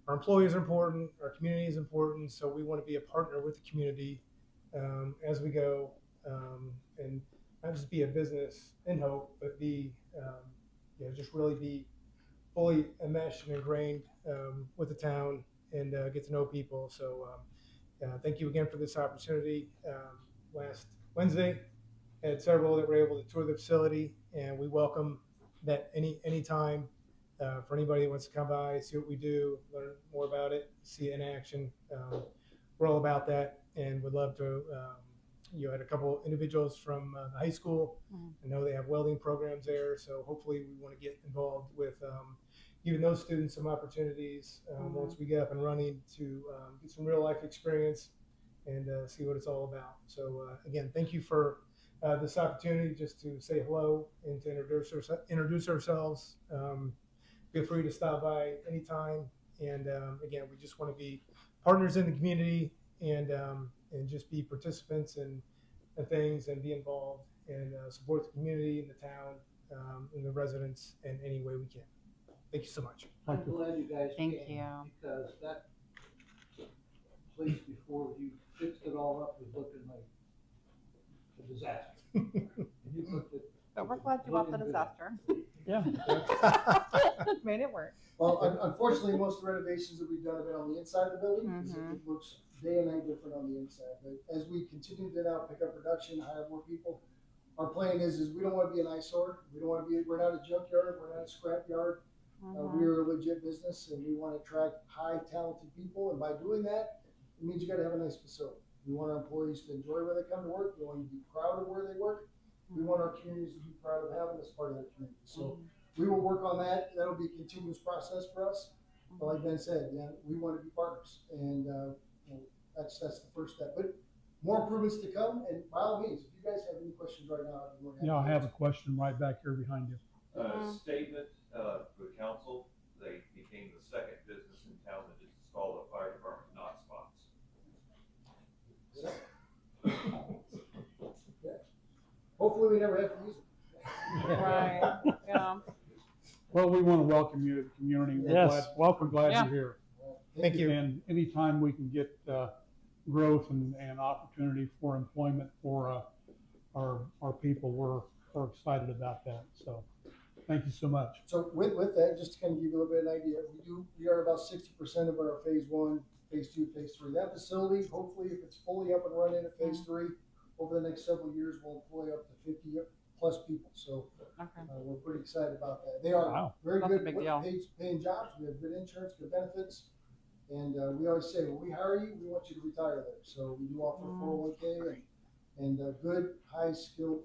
our employees are important, our community is important, so we want to be a partner with the community as we go, and not just be a business in Hope, but be just really be fully enmeshed and ingrained with the town and get to know people. So thank you again for this opportunity. Last Wednesday, had several that were able to tour the facility, and we welcome that any time for anybody that wants to come by, see what we do, learn more about it, see it in action. We're all about that, and would love to. Had a couple individuals from the high school. I know they have welding programs there, so hopefully we want to get involved with giving those students some opportunities once we get up and running to get some real life experience and see what it's all about. So again, thank you for this opportunity just to say hello and to introduce ourselves. Feel free to stop by anytime. And again, we just want to be partners in the community and just be participants in things and be involved and support the community and the town and the residents in any way we can. Thank you so much. I'm glad you guys Thank came, you. because that place before you fixed it all up was looking like a disaster. You put the, But we're glad you bought the looking disaster. Yeah. Made it work. Well, unfortunately, most of the renovations that we've done have been on the inside of the building, because it looks day and night different on the inside. But as we continue to now pick up production, hire more people, our plan is we don't want to be an eyesore. We're not a junkyard. We're not a scrap yard. We are a legit business, and we want to attract high talented people. And by doing that, it means you got to have a nice facility. We want our employees to enjoy where they come to work. We want them to be proud of where they work. We want our communities to be proud of having us part of their community. So we will work on that. That'll be a continuous process for us. But like Ben said, we want to be partners, and that's the first step. But more improvements to come. And by all means, if you guys have any questions right now, I'd be more than happy Yeah, I to have a answer. question right back here behind you. Statement for the council. They became the second business in town that just installed a fire department knock spots. Hopefully, we never have to use it. Right. Yeah. Well, we want to welcome you to the community. We're Yes. glad Yeah. you're here. Thank you. And anytime we can get growth and opportunity for employment for our people, we're excited about that. So thank you so much. So with that, just to kind of give you a little bit of an idea, we are about 60% of our phase one phase 2, phase 3. That facility, hopefully, if it's fully up and running at phase 3, over the next several years, will employ up to 50 plus people. So we're pretty excited about that. They are very That's a good big deal. paying jobs. We have good insurance, good benefits. And we always say, when we hire you, we want you to retire there. So we do offer 401k and good high skilled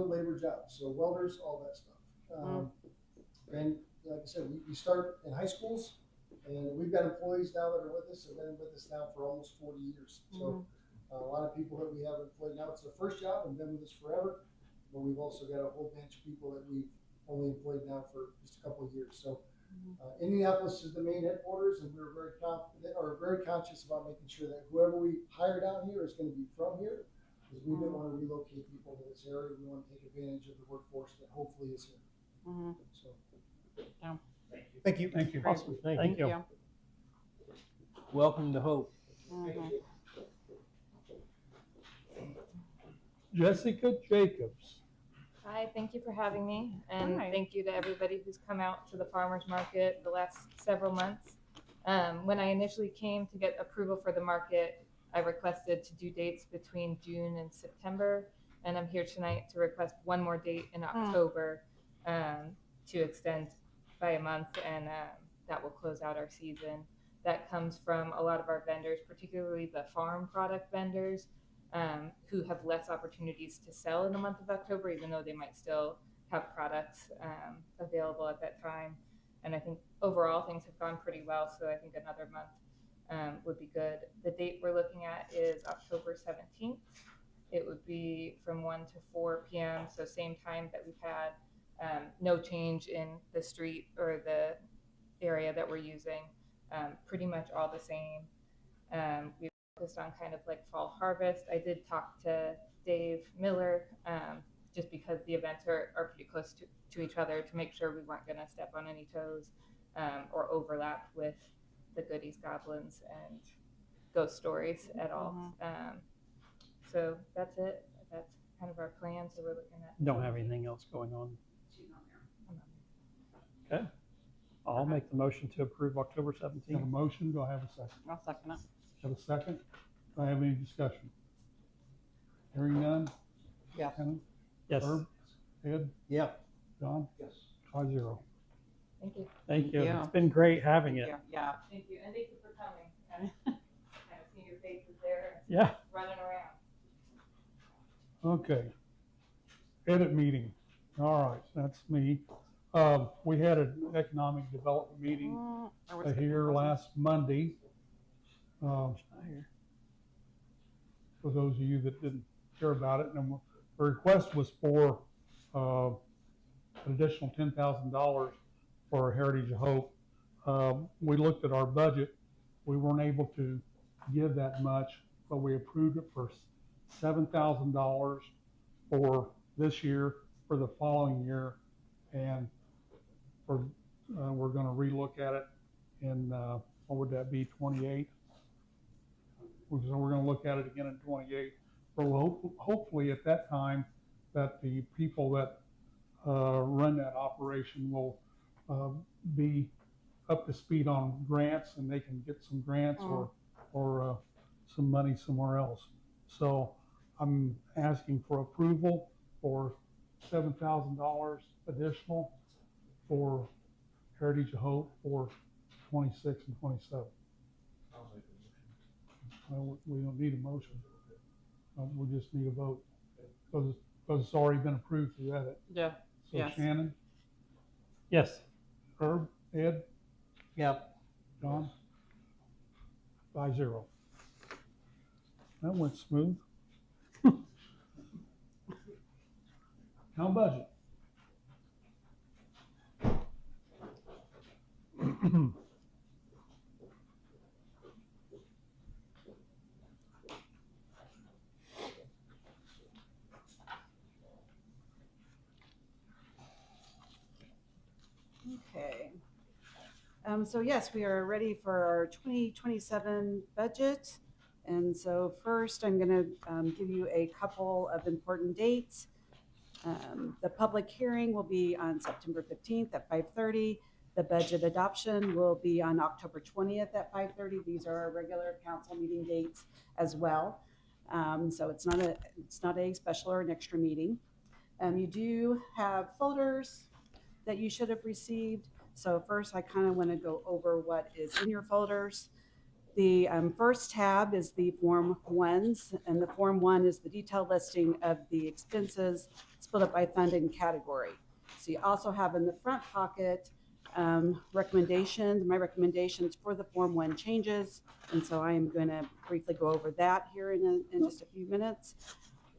labor jobs. So welders, all that stuff. And like I said, we start in high schools, and we've got employees now that are with us, have been with us now for almost 40 years. So a lot of people that we have employed now, it's their first job and been with us forever. But we've also got a whole bunch of people that we've only employed now for just a couple of years. So Indianapolis is the main headquarters, and we're very confident or very conscious about making sure that whoever we hire down here is going to be from here, because we didn't want to relocate people to this area. We want to take advantage of the workforce that hopefully is here. So, Thank you. Thank you. Awesome. Thank you. Welcome to Hope. Jessica Jacobs. Hi, thank you for having me, and Hi. thank you to everybody who's come out to the farmers market the last several months. When I initially came to get approval for the market, I requested to do dates between June and September, and I'm here tonight to request one more date in October to extend by a month, and that will close out our season. That comes from a lot of our vendors, particularly the farm product vendors, who have less opportunities to sell in the month of October, even though they might still have products available at that time. And I think overall things have gone pretty well, so I think another month would be good. The date we're looking at is October 17th. It would be from 1 to 4 p.m., so same time that we've had. No change in the street or the area that we're using, pretty much all the same. We've focused on kind of like fall harvest. I did talk to Dave Miller, just because the events are pretty close to each other, to make sure we weren't going to step on any toes or overlap with the Goodies, Goblins, and Ghost Stories at all. So that's it. That's kind of our plans that we're looking at. Don't have anything else going on. Okay. I'll make the motion to approve October 17th. Have a motion, do I have a second? I'll second it. Have a second? Do I have any discussion? Hearing none? Yes. Shannon? Yes. Herb? Ed? Yeah. John? Yes. 5-0. Thank you. Thank you. Yeah. It's been great having it. Yeah. Thank you, and thank you for coming. Kind of seeing your faces there. Yeah. Running around. Okay. Edit meeting. All right, that's me. We had an economic development meeting here last Monday. For those of you that didn't hear about it, and the request was for an additional $10,000 for Heritage of Hope. We looked at our budget. We weren't able to give that much, but we approved it for $7,000 for this year, for the following year, and we're going to relook at it in what would that be, 28? So we're going to look at it again in 28. But we'll hopefully at that time that the people that run that operation will be up to speed on grants, and they can get some grants or some money somewhere else. So I'm asking for approval for $7,000 additional for Heritage of Hope for 26 and 27. We don't need a motion. We just need a vote because it's already been approved through edit. Yeah. So Yes. Shannon, Yes. Herb, Ed, Yep. John, 5-0. That went smooth. Town budget. Okay. So yes, we are ready for our 2027 budget. And so first, I'm going to give you a couple of important dates. The public hearing will be on September 15th at 5:30. The budget adoption will be on October 20th at 5:30. These are our regular council meeting dates as well. So it's not a special or an extra meeting. You do have folders that you should have received. So first, I kind of want to go over what is in your folders. The first tab is the Form 1s, and the Form 1 is the detailed listing of the expenses split up by fund and category. So you also have in the front pocket recommendations, my recommendations for the Form 1 changes, and so I am going to briefly go over that here in just a few minutes.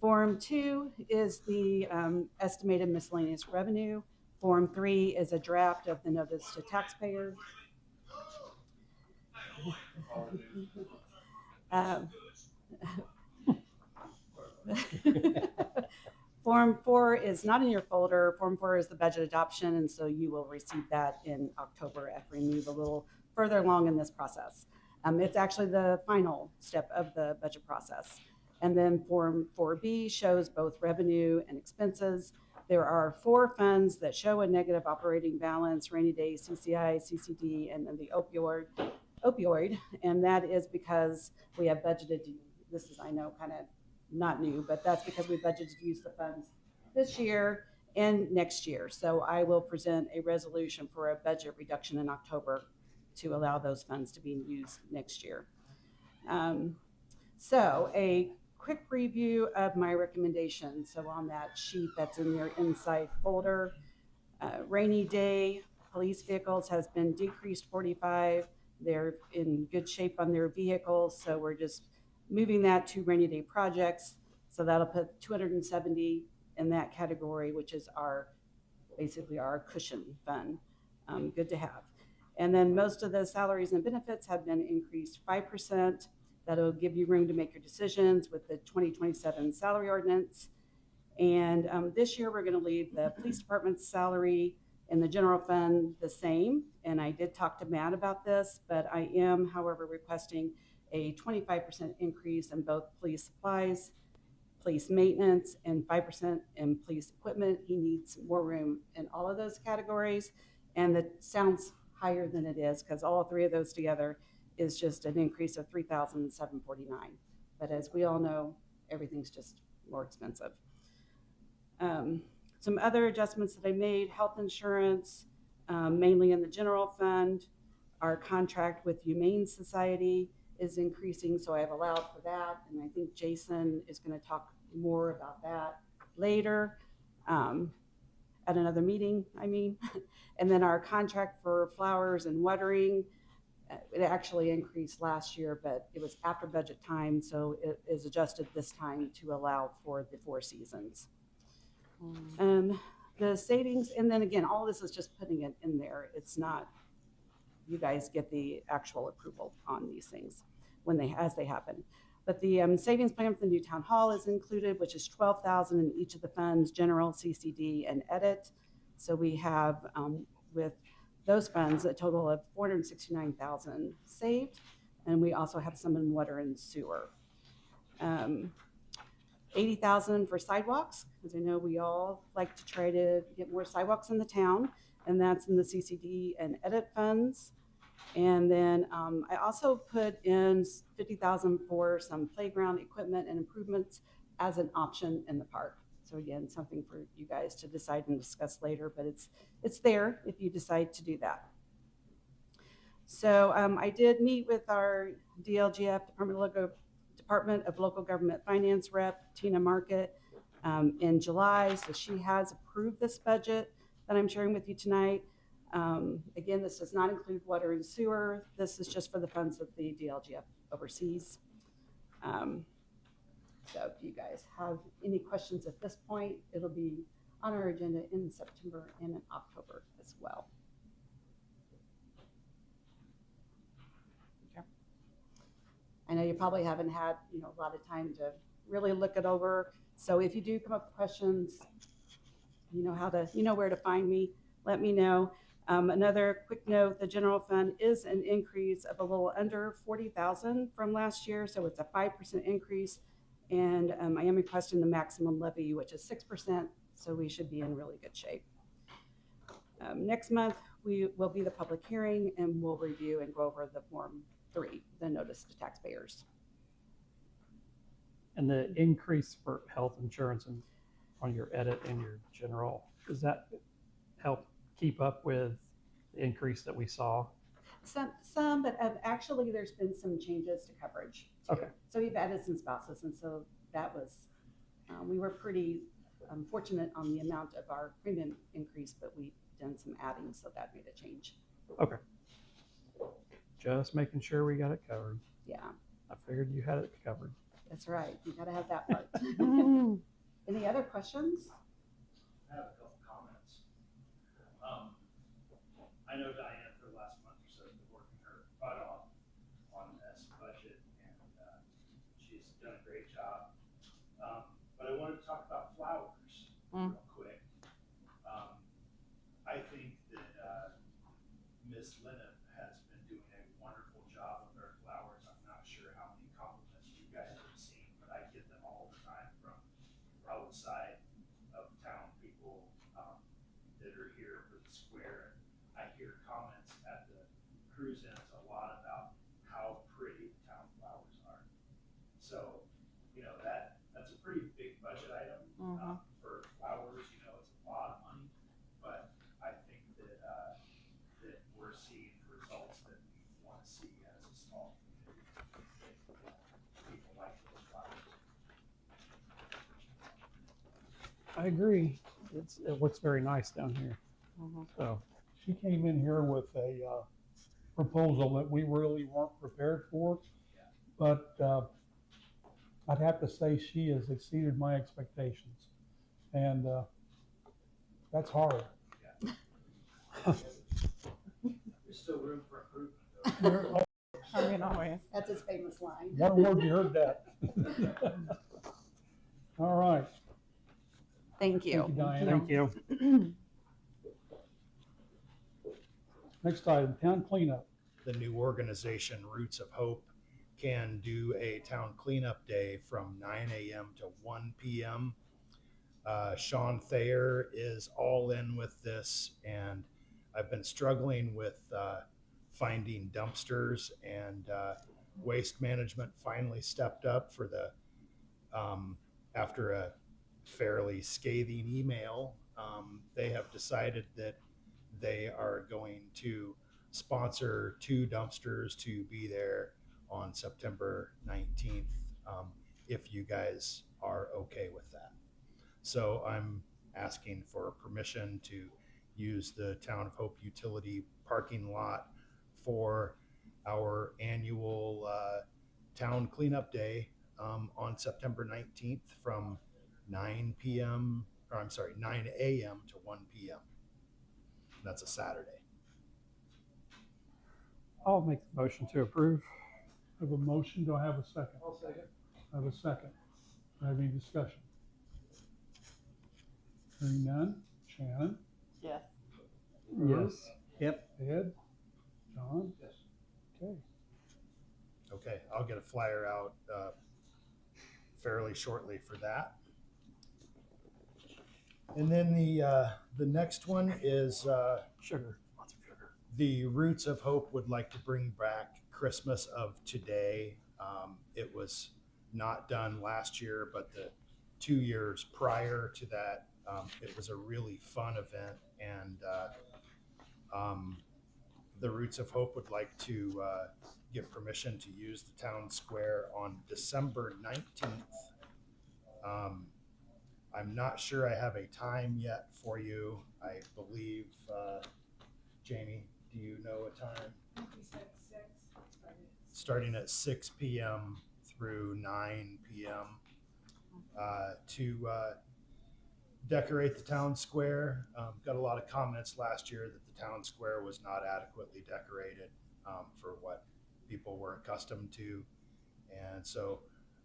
Form 2 is the estimated miscellaneous revenue. Form 3 is a draft of the notice to taxpayer. Form 4 is not in your folder. Form 4 is the budget adoption, and so you will receive that in October after we move a little further along in this process. It's actually the final step of the budget process. And then Form 4B shows both revenue and expenses. There are 4 funds that show a negative operating balance: rainy day, CCI, CCD, and then the opioid. And that is because we have budgeted to, this is, I know, kind of not new, but that's because we budgeted to use the funds this year and next year. So I will present a resolution for a budget reduction in October to allow those funds to be used next year. So a quick review of my recommendations. So on that sheet that's in your inside folder, rainy day police vehicles has been decreased 45. They're in good shape on their vehicles, so we're just moving that to rainy day projects. So that'll put 270 in that category, which is basically our cushion fund. Good to have. And then most of the salaries and benefits have been increased 5%. That'll give you room to make your decisions with the 2027 salary ordinance. And this year we're going to leave the police department's salary in the general fund the same. And I did talk to Matt about this, but I am, however, requesting a 25% increase in both police supplies, police maintenance, and 5% in police equipment. He needs more room in all of those categories. And that sounds higher than it is, because all 3 of those together is just an increase of $3,749. But as we all know, everything's just more expensive. Some other adjustments that I made: health insurance, mainly in the general fund. Our contract with Humane Society is increasing, so I have allowed for that. And I think Jason is going to talk more about that later at another meeting, I mean. And then our contract for flowers and watering, it actually increased last year, but it was after budget time, so it is adjusted this time to allow for the 4 seasons. The savings, and then again, all this is just putting it in there. It's not, you guys get the actual approval on these things as they happen. But the savings plan for the new town hall is included, which is $12,000 in each of the funds: general, CCD, and edit. So we have with those funds a total of $469,000 saved, and we also have some in water and sewer. $80,000 for sidewalks, because I know we all like to try to get more sidewalks in the town, and that's in the CCD and edit funds. And then I also put in $50,000 for some playground equipment and improvements as an option in the park. So again, something for you guys to decide and discuss later, but it's there if you decide to do that. So I did meet with our DLGF, Department of Local Government Finance rep, Tina Market, in July. So she has approved this budget that I'm sharing with you tonight. Again, this does not include water and sewer. This is just for the funds that the DLGF oversees. So if you guys have any questions at this point, it'll be on our agenda in September and in October as well. Okay. I know you probably haven't had a lot of time to really look it over. So if you do come up with questions, you know where to find me. Let me know. Another quick note: the general fund is an increase of a little under $40,000 from last year, so it's a 5% increase. And I am requesting the maximum levy, which is 6%, so we should be in really good shape. Next month, we will be the public hearing and we'll review and go over the Form 3, the notice to taxpayers. And the increase for health insurance and on your edit and your general, does that help keep up with the increase that we saw? Some, but actually there's been some changes to coverage. Too. Okay. So we've added some spouses, and so that was, we were pretty fortunate on the amount of our premium increase, but we've done some adding, so that made a change. Okay. Just making sure we got it covered. Yeah. I figured you had it covered. That's right. You gotta have that part. Any other questions? I have a couple comments. I know Diane for the last month or so has been working her butt off on this budget, and she's done a great job. But I wanted to talk about flowers real quick. I think that Miss Lennon has been doing a wonderful job with our flowers. I'm not sure how many compliments you guys have seen, but I get them all the time from outside of town people that are here for the square. I hear comments at the cruise ins a lot about how pretty the town flowers are. So, you know, that's a pretty big budget item for flowers. You know, it's a lot of money, but I think that that we're seeing the results that we want to see as a small community. People like those flowers. I agree. It looks very nice down here. So She came in here with a proposal that we really weren't prepared for, but I'd have to say she has exceeded my expectations, and that's hard. There's still room for improvement, though. I mean, always. That's his famous line. One word, you heard that. All right. Thank you. Thank you, Diana. thank you. Next item, town cleanup. The new organization, Roots of Hope, can do a town cleanup day from 9 a.m. to 1 p.m. Sean Thayer is all in with this, and I've been struggling with finding dumpsters, and Waste Management finally stepped up for the after a fairly scathing email. They have decided that they are going to sponsor 2 dumpsters to be there on September 19th, if you guys are okay with that. So I'm asking for permission to use the Town of Hope utility parking lot for our annual town cleanup day on September 19th from 9 a.m. to 1 p.m. That's a Saturday. I'll make the motion to approve. I have a motion. Do I have a second? I'll second. I have a second. Do I have any discussion? Hearing none. Shannon? Yes. Yes. Yep. Ed? John? Yes. Okay. Okay, I'll get a flyer out fairly shortly for that. And then the next one is Sugar. Lots of sugar. the Roots of Hope would like to bring back Christmas of Today. It was not done last year, but the 2 years prior to that, it was a really fun event, and the Roots of Hope would like to give permission to use the town square on December 19th. I'm not sure I have a time yet for you. I believe, Jamie, do you know a time? You said 6. Starting at 6 p.m. through 9 p.m. To decorate the town square. Got a lot of comments last year that the town square was not adequately decorated for what people were accustomed to. And so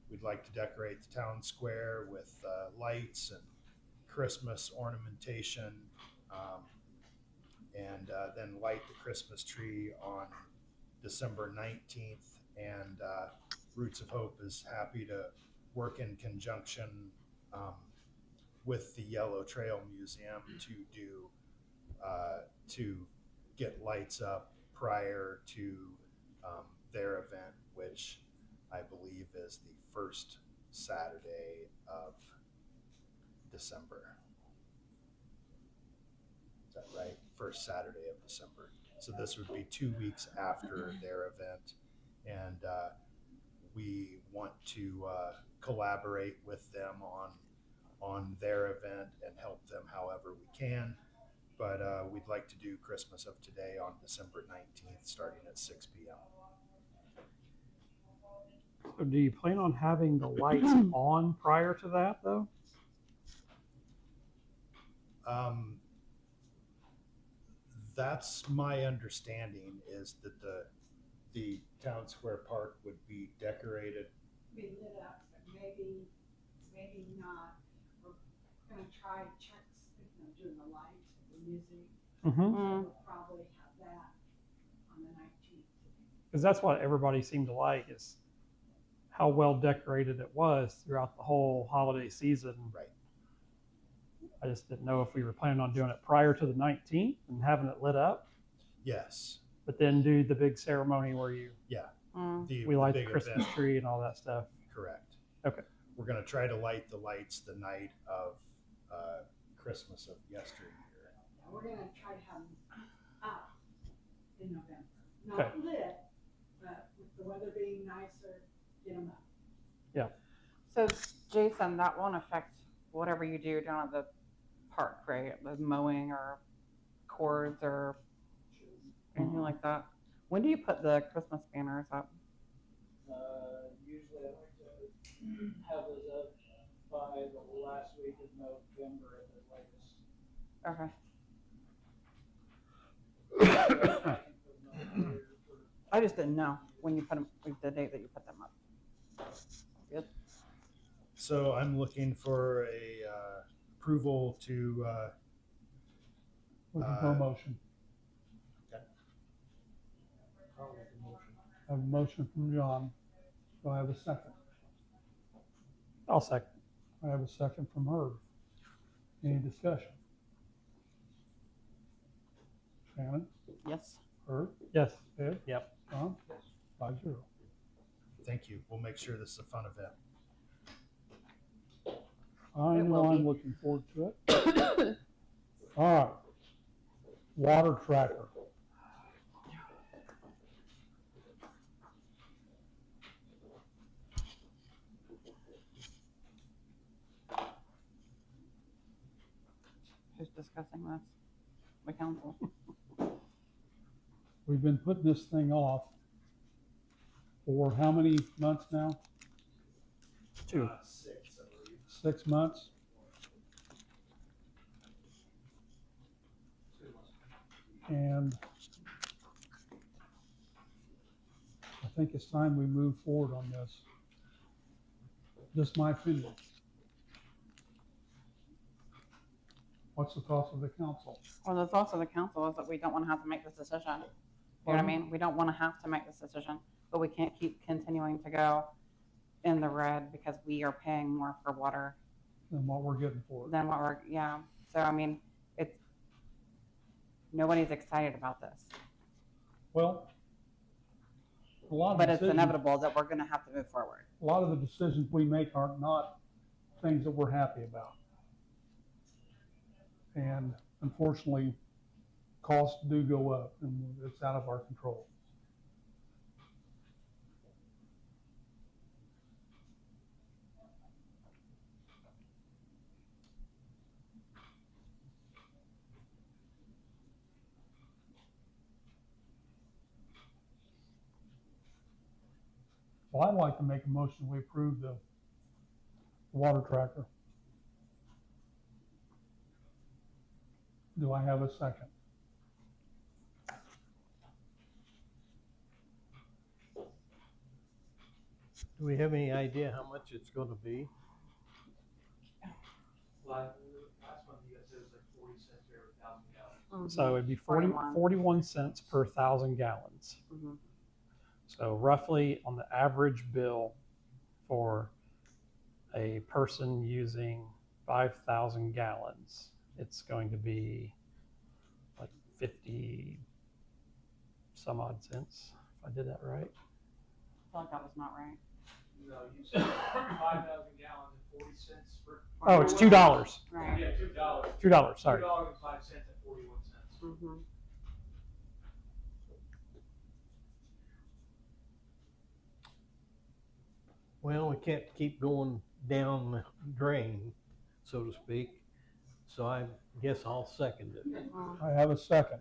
we'd like to decorate the town square with lights and Christmas ornamentation, and then light the Christmas tree on December 19th. And Roots of Hope is happy to work in conjunction with the Yellow Trail Museum to get lights up prior to their event, which I believe is the first Saturday of December. Is that right? First Saturday of December. So this would be 2 weeks after their event. And we want to collaborate with them on their event and help them however we can. But we'd like to do Christmas of Today on December 19th, starting at 6 p.m. So do you plan on having the lights on prior to that, though? That's my understanding, is that the town square park would be decorated. Be lit up, but maybe not. We're gonna try checks, doing the lights, the music. We'll probably have that on the 19th. Because that's what everybody seemed to like, is how well decorated it was throughout the whole holiday season. Right. I just didn't know if we were planning on doing it prior to the 19th and having it lit up. Yes. But then do the big ceremony where you we light the big Christmas event. tree and all that stuff. Correct. Okay. We're going to try to light the lights the night of Christmas of yesteryear. We're gonna try to have them up in November. Okay. Not lit, but with the weather being nicer, get them up. Yeah. So Jason, that won't affect whatever you do down at the park, right? The mowing or cords or anything like that. When do you put the Christmas banners up? Usually I like to have those up by the last week of November at the latest. Okay. I just didn't know when you put them, the date that you put them up. Good. So I'm looking for a approval to Looking for a motion. Okay. I have a motion from John. Do I have a second? I'll second. I have a second from Herb. Any discussion? Shannon? Yes. Herb? Yes. Ed? Yep. John? 5-0. Thank you. We'll make sure this is a fun event. I It know will I'm be. looking forward to it. All right. Water tracker. Who's discussing this? The council. We've been putting this thing off for how many months now? 2. 6, I believe. 6 months? And I think it's time we move forward on this. Just my opinion. What's the thoughts of the council? Well, the thoughts of the council is that we don't want to have to make this decision. You know what I Pardon? mean? We don't want to have to make this decision, but we can't keep continuing to go in the red because we are paying more for water Than what we're getting for it. than what we're, yeah. So, I mean, it's, nobody's excited about this, Well, a lot of but it's decisions- inevitable that we're going to have to move forward. A lot of the decisions we make are not things that we're happy about. And unfortunately, costs do go up and it's out of our control. So I'd like to make a motion, we approve the water tracker. Do I have a second? Do we have any idea how much it's gonna be? Last one you guys said was like 40 cents for every 1,000 gallons. So it'd be 41 cents per 1,000 gallons. Mhm. So roughly on the average bill for a person using 5,000 gallons, it's going to be like 50 some odd cents, if I did that right. I feel like that was not right. No, you said 5,000 gallons and 40 cents for. Oh, it's $2. Right. Yeah, $2. $2, sorry. $2.05 at 41 cents. Mm-hmm. Well, we can't keep going down the drain, so to speak. So I guess I'll second it. I have a second.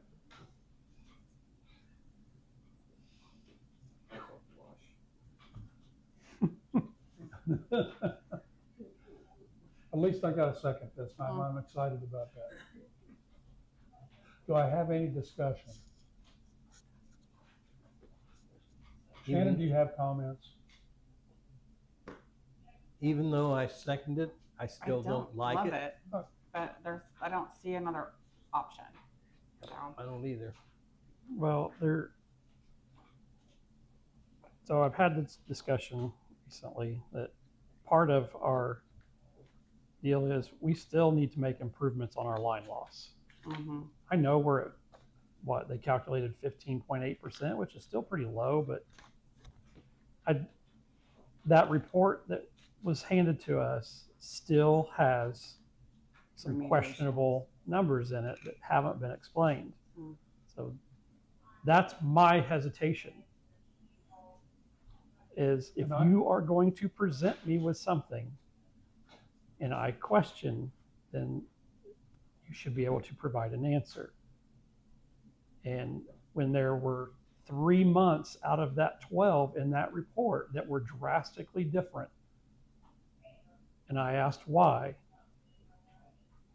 At least I got a second this time. I'm excited about that. Do I have any discussion? Shannon, do you have comments? Even though I second it, I still don't like love it. but I don't see another option. So. I don't either. Well, so I've had this discussion recently that part of our deal is we still need to make improvements on our line loss. Mm-hmm. I know we're at what they calculated 15.8%, which is still pretty low, but that report that was handed to us still has some questionable numbers in it that haven't been explained. Mm. So that's my hesitation. Is if you are going to present me with something and I question, then you should be able to provide an answer. And when there were 3 months out of that 12 in that report that were drastically different, and I asked why,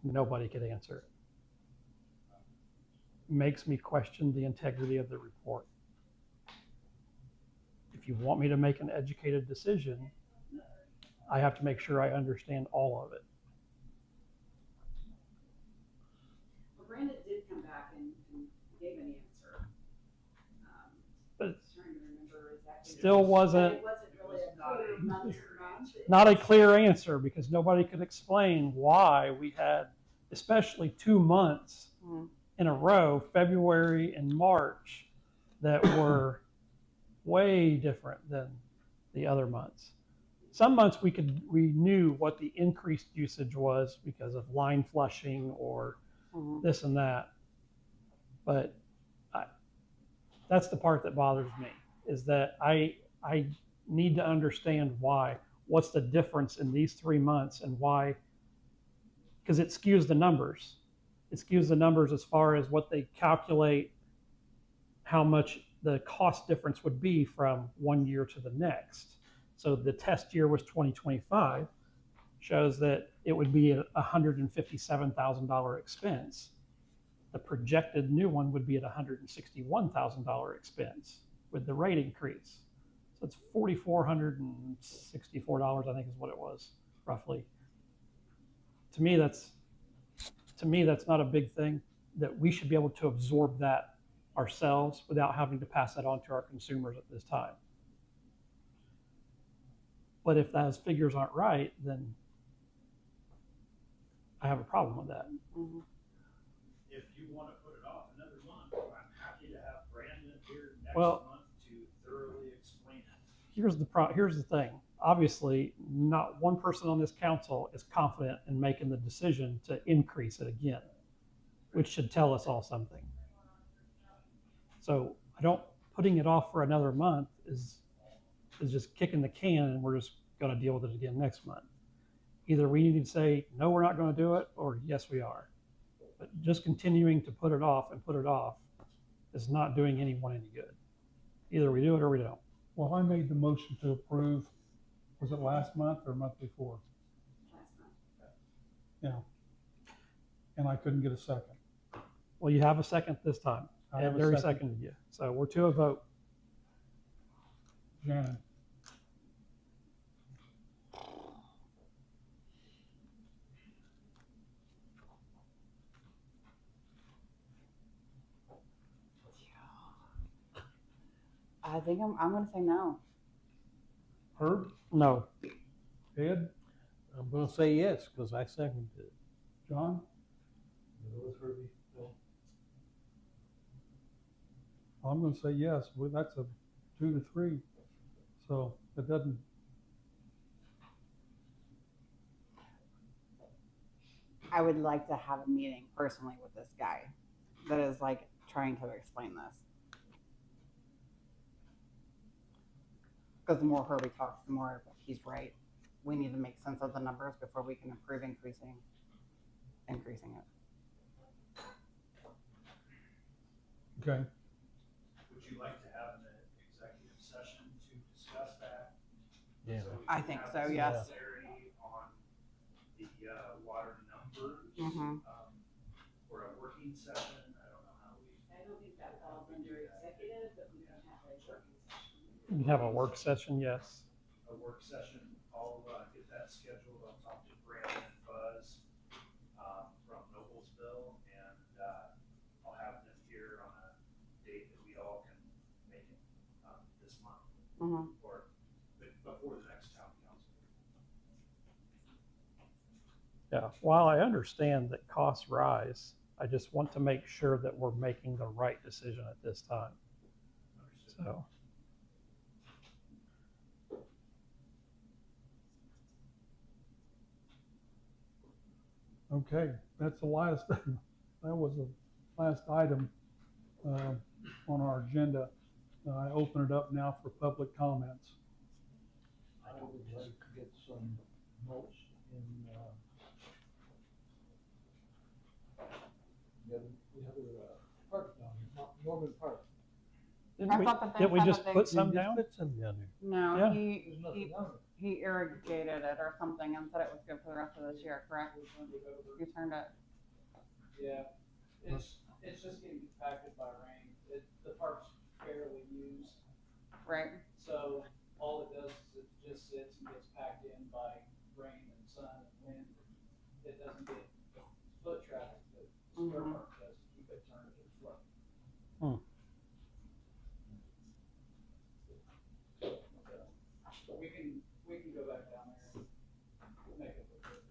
nobody could answer it. Makes me question the integrity of the report. If you want me to make an educated decision, I have to make sure I understand all of it. Well, Brandon did come back and gave an answer. But I'm trying to remember exactly. still wasn't. It wasn't really a clear month to month. Not a clear answer because nobody could explain why we had, especially 2 months in a row, February and March, that were way different than the other months. Some months we knew what the increased usage was because of line flushing or this and that. But that's the part that bothers me, is that I need to understand why. What's the difference in these 3 months and why? Because it skews the numbers. It skews the numbers as far as what they calculate, how much the cost difference would be from 1 year to the next. So the test year was 2025, shows that it would be a $157,000 expense. The projected new one would be at $161,000 expense with the rate increase. So it's $4,464, I think is what it was, roughly. To me, that's not a big thing, that we should be able to absorb that ourselves without having to pass that on to our consumers at this time. But if those figures aren't right, then I have a problem with that. Mm-hmm. If you want to put it off another month, I'm happy to have Brandon here next Well, month to thoroughly explain it. Here's the thing. Obviously, not one person on this council is confident in making the decision to increase it again, which should tell us all something. So putting it off for another month is just kicking the can, and we're just going to deal with it again next month. Either we need to say, no, we're not going to do it, or yes, we are. But just continuing to put it off is not doing anyone any good. Either we do it or we don't. Well, I made the motion to approve, was it last month or month before? Last month. Yeah. And I couldn't get a second. Well, you have a second this time. I have a Larry second. seconded you. So we're to a vote. Shannon. I think I'm going to say no. Herb? No. Ed? I'm going to say yes because I seconded it. John? I'm gonna say yes, well, that's a 2 to 3, so it doesn't. I would like to have a meeting personally with this guy that is like trying to explain this. Because the more Herbie talks, the more he's right. We need to make sense of the numbers before we can approve increasing it. Okay. Would you like to have an executive session to discuss that? Yeah. So we I can think have so, some yes. clarity on the water numbers, Mhm. for a working session. I don't know how we. I don't think that falls under executive, but we can have a working session. You can have a work session, yes. A work session, I'll get that scheduled. I'll talk to Brandon and Buzz from Noblesville, and I'll have them here on a date that we all can make it this month or before the next town council. Yeah, while I understand that costs rise, I just want to make sure that we're making the right decision at this time. So. Okay, that's the last, that was the last item on our agenda. I open it up now for public comments. I would like to get some notes in, the other park down here, Norman Park. Didn't we just put some down? Put some down there. No, Yeah. he irrigated it or something and said it was good for the rest of this year, correct? You turned it. Yeah, it's just getting impacted by rain. The park's fairly used. Right. So all it does is it just sits and gets packed in by rain and sun and wind. It doesn't get the foot traffic that Square Park does to keep it turned and flow. So we can go back down there and make it look good.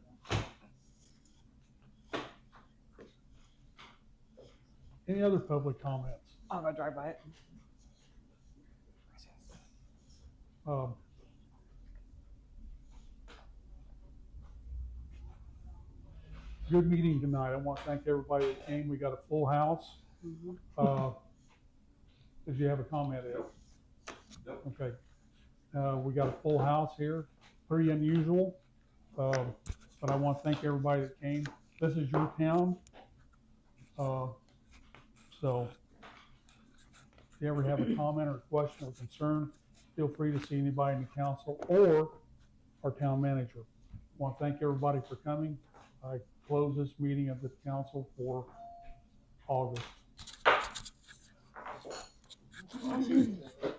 Any other public comments? I'll go drive by it. Good meeting tonight. I want to thank everybody that came. We got a full house. Did you have a comment, Ed? Nope. Okay. We got a full house here. Pretty unusual. But I want to thank everybody that came. This is your town. So if you ever have a comment or question or concern, feel free to see anybody in the council or our town manager. I want to thank everybody for coming. I close this meeting of the council for August.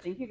Thank you, guys.